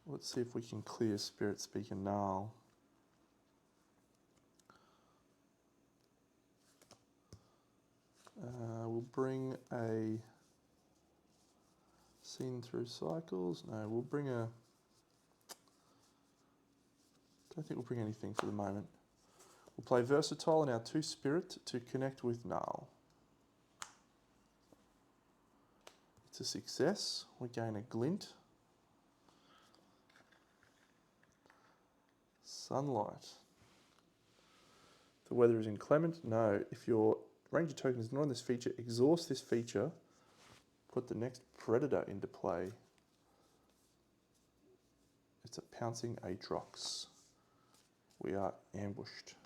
Let's see if we can clear Spirit Speaker Null. We'll bring a Seen Through Cycles. No, we'll bring a... don't think we'll bring anything for the moment. We'll play Versatile in our 2 Spirit to connect with Null. It's a success. We gain a Glint. Sunlight. The weather is inclement. No. If your Ranger token is not on this feature, exhaust this feature. Put the next Predator into play. It's a Pouncing Aatrox. We are ambushed.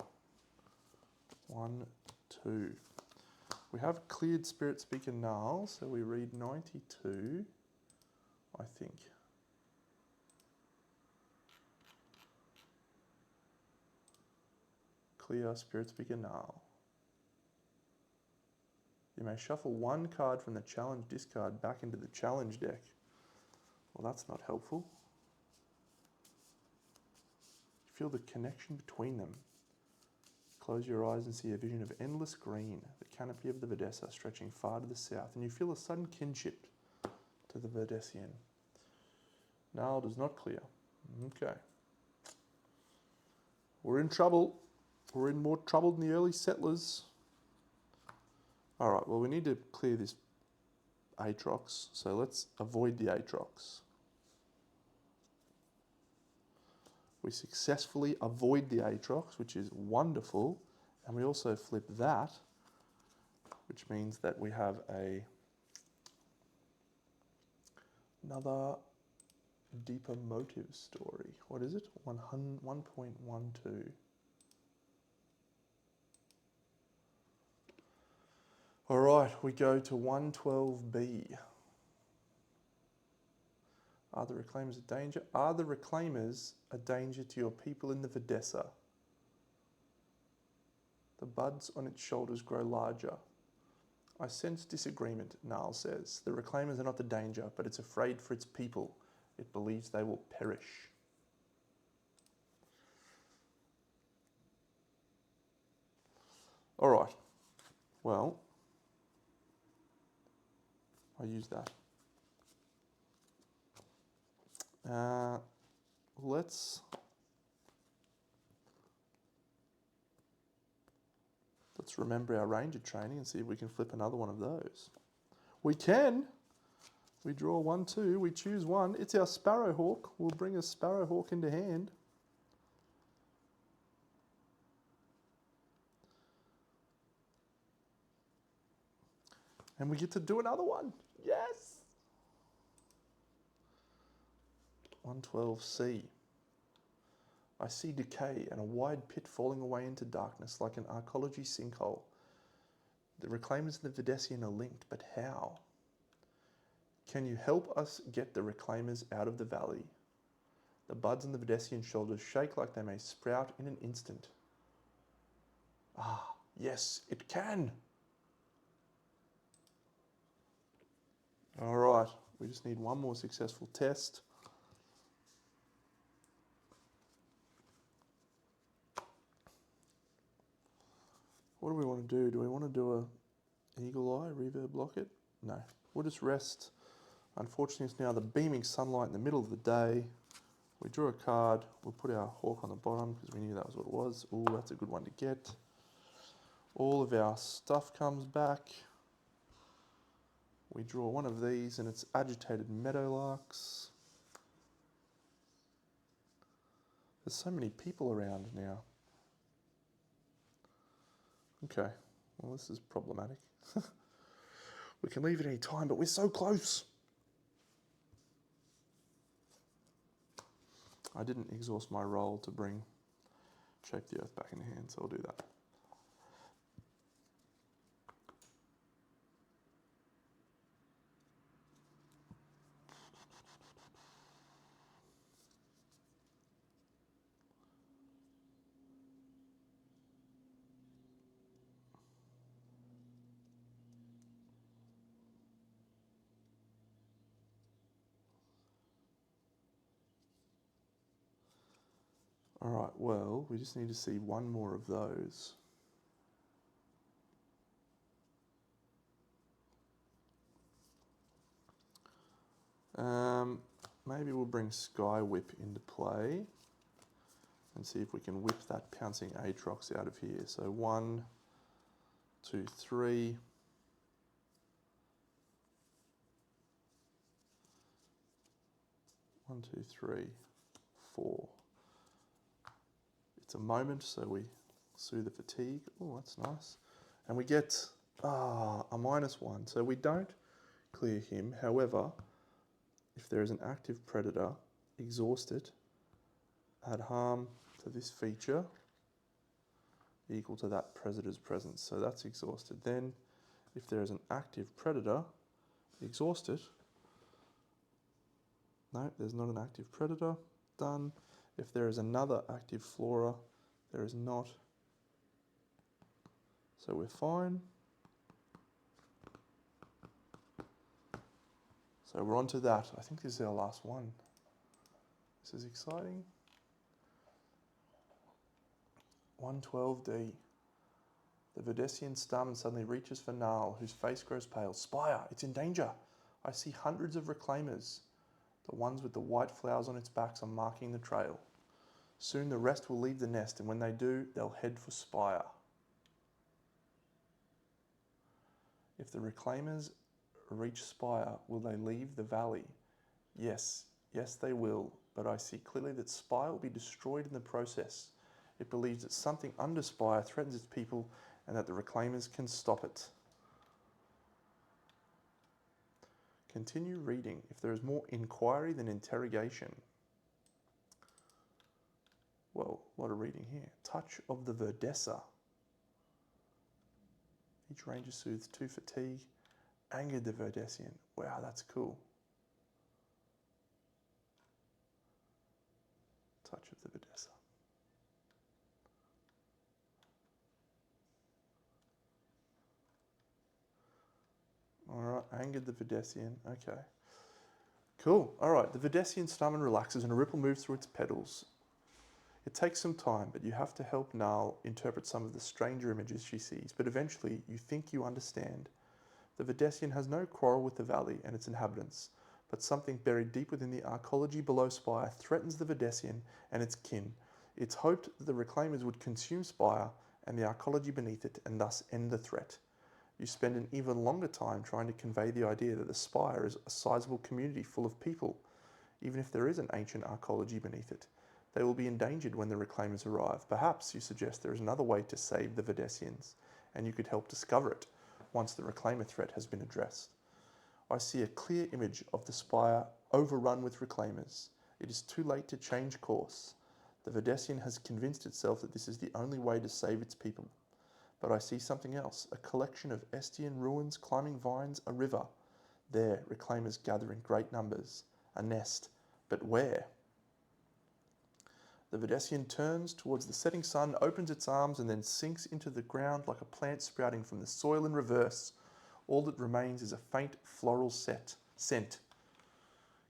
1, 2. We have cleared Spirit Speaker Null, so we read 92, I think. Clear Spirit Speaker Null. You may shuffle 1 card from the challenge discard back into the challenge deck. Well, that's not helpful. Feel the connection between them. Close your eyes and see a vision of endless green, the canopy of the Verdessa stretching far to the south, and you feel a sudden kinship to the Verdesian. Null does not clear. Okay. We're in trouble. We're in more trouble than the early settlers. Alright, well we need to clear this Aatrox, so let's avoid the Aatrox. We successfully avoid the Aatrox, which is wonderful, and we also flip that, which means that we have another Deeper Motive story. What is it? 1.12. All right, we go to 112B. Are the Reclaimers a danger? Are the Reclaimers a danger to your people in the Verdessa? The buds on its shoulders grow larger. I sense disagreement, Null says. The Reclaimers are not the danger, but it's afraid for its people. It believes they will perish. All right. Well, I use that. Let's remember our Ranger training and see if we can flip another one of those. We can. We draw 1, 2. We choose 1. It's our Sparrowhawk. We'll bring a Sparrowhawk into hand. And we get to do another one. Yes! 112C. I see decay and a wide pit falling away into darkness like an arcology sinkhole. The reclaimers and the Videssian are linked, but how? Can you help us get the reclaimers out of the valley? The buds on the Videssian shoulders shake like they may sprout in an instant. Ah, yes, it can! Alright, we just need one more successful test. What do we want to do? Do we want to do a eagle eye, reverb lock it? No, we'll just rest. Unfortunately, it's now the beaming sunlight in the middle of the day. We drew a card, we'll put our hawk on the bottom because we knew that was what it was. Ooh, that's a good one to get. All of our stuff comes back. We draw one of these and it's agitated meadowlarks. There's so many people around now. Okay, well this is problematic. We can leave at any time, but we're so close. I didn't exhaust my roll to bring Shape the Earth back in hand, so I'll do that. All right, well, we just need to see one more of those. Maybe we'll bring Sky Whip into play and see if we can whip that pouncing Aatrox out of here. So 1, 2, 3. One, two, three, 4. It's a moment, so we soothe the fatigue. Oh, that's nice. And we get a -1. So we don't clear him. However, if there is an active predator, exhaust it, add harm to this feature equal to that predator's presence. So that's exhausted. Then, if there is an active predator, exhaust it. No, there's not an active predator. Done. If there is another active flora, there is not. So we're fine. So we're on to that. I think this is our last one. This is exciting. 112D. The Videssian stums and suddenly reaches for Gnarl, whose face grows pale. Spire, it's in danger. I see hundreds of reclaimers. The ones with the white flowers on its backs are marking the trail. Soon the rest will leave the nest, and when they do, they'll head for Spire. If the reclaimers reach Spire, will they leave the valley? Yes, yes they will, but I see clearly that Spire will be destroyed in the process. It believes that something under Spire threatens its people and that the reclaimers can stop it. Continue reading. If there is more inquiry than interrogation. Well, a lot of reading here. Touch of the Verdessa. Each ranger soothes 2 fatigue. Angered the Verdessian. Wow, that's cool. Touch of the Verdessa. Alright, angered the Videssian. Okay. Cool. Alright, the Videssian stamina relaxes and a ripple moves through its petals. It takes some time, but you have to help Gnarl interpret some of the stranger images she sees, but eventually you think you understand. The Videssian has no quarrel with the valley and its inhabitants, but something buried deep within the arcology below Spire threatens the Videssian and its kin. It's hoped that the reclaimers would consume Spire and the arcology beneath it and thus end the threat. You spend an even longer time trying to convey the idea that the Spire is a sizable community full of people. Even if there is an ancient arcology beneath it, they will be endangered when the reclaimers arrive. Perhaps, you suggest, there is another way to save the Videssians, and you could help discover it. once the reclaimer threat has been addressed. I see a clear image of the spire overrun with reclaimers. It is too late to change course. The Verdessian has convinced itself that this is the only way to save its people. But I see something else, a collection of Estian ruins, climbing vines, a river. There, reclaimers gather in great numbers. A nest. But where? The Verdessian turns towards the setting sun, opens its arms, and then sinks into the ground like a plant sprouting from the soil in reverse. All that remains is a faint floral scent.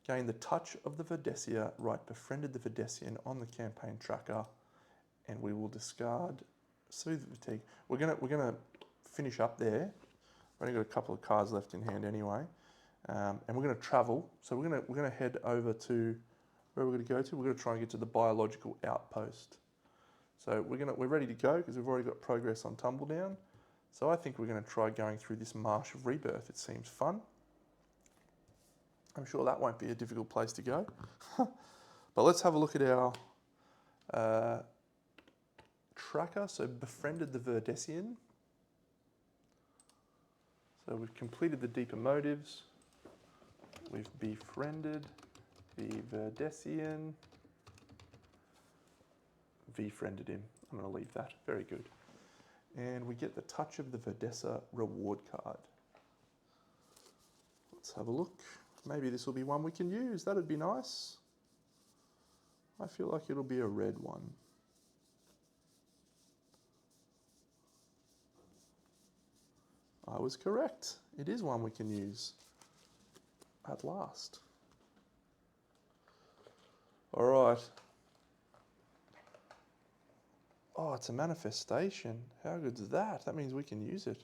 Gain the touch of the Verdessia, write befriended the Verdessian on the campaign tracker, and we will discard Soothe the Fatigue. We're gonna finish up there. We've only got a couple of cards left in hand anyway, and we're gonna travel. So we're gonna head over to where we're gonna go to. We're gonna try and get to the biological outpost. So we're ready to go because we've already got progress on Tumbledown. So I think we're going to try going through this Marsh of Rebirth. It seems fun. I'm sure that won't be a difficult place to go. But let's have a look at our tracker. So befriended the Verdessian. So we've completed the deeper motives. We've befriended the Verdessian. Befriended him. I'm going to leave that. Very good. And we get the Touch of the Verdessa reward card. Let's have a look. Maybe this will be one we can use. That'd be nice. I feel like it'll be a red one. I was correct. It is one we can use. At last. All right. Oh, it's a manifestation. How good is that? That means we can use it.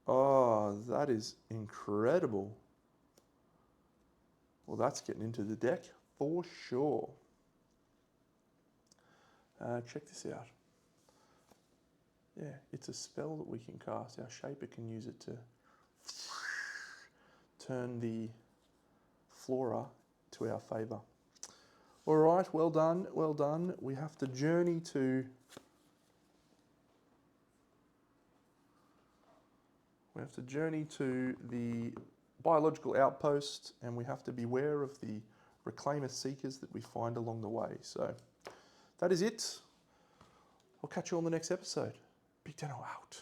Oh, that is incredible. Well, that's getting into the deck for sure. Check this out. Yeah, it's a spell that we can cast. Our Shaper can use it to turn the flora to our favour. All right, well done, well done. We have to journey to... the biological outpost, and we have to beware of the reclaimer seekers that we find along the way. So that is it. I'll catch you on the next episode. BigDeno out.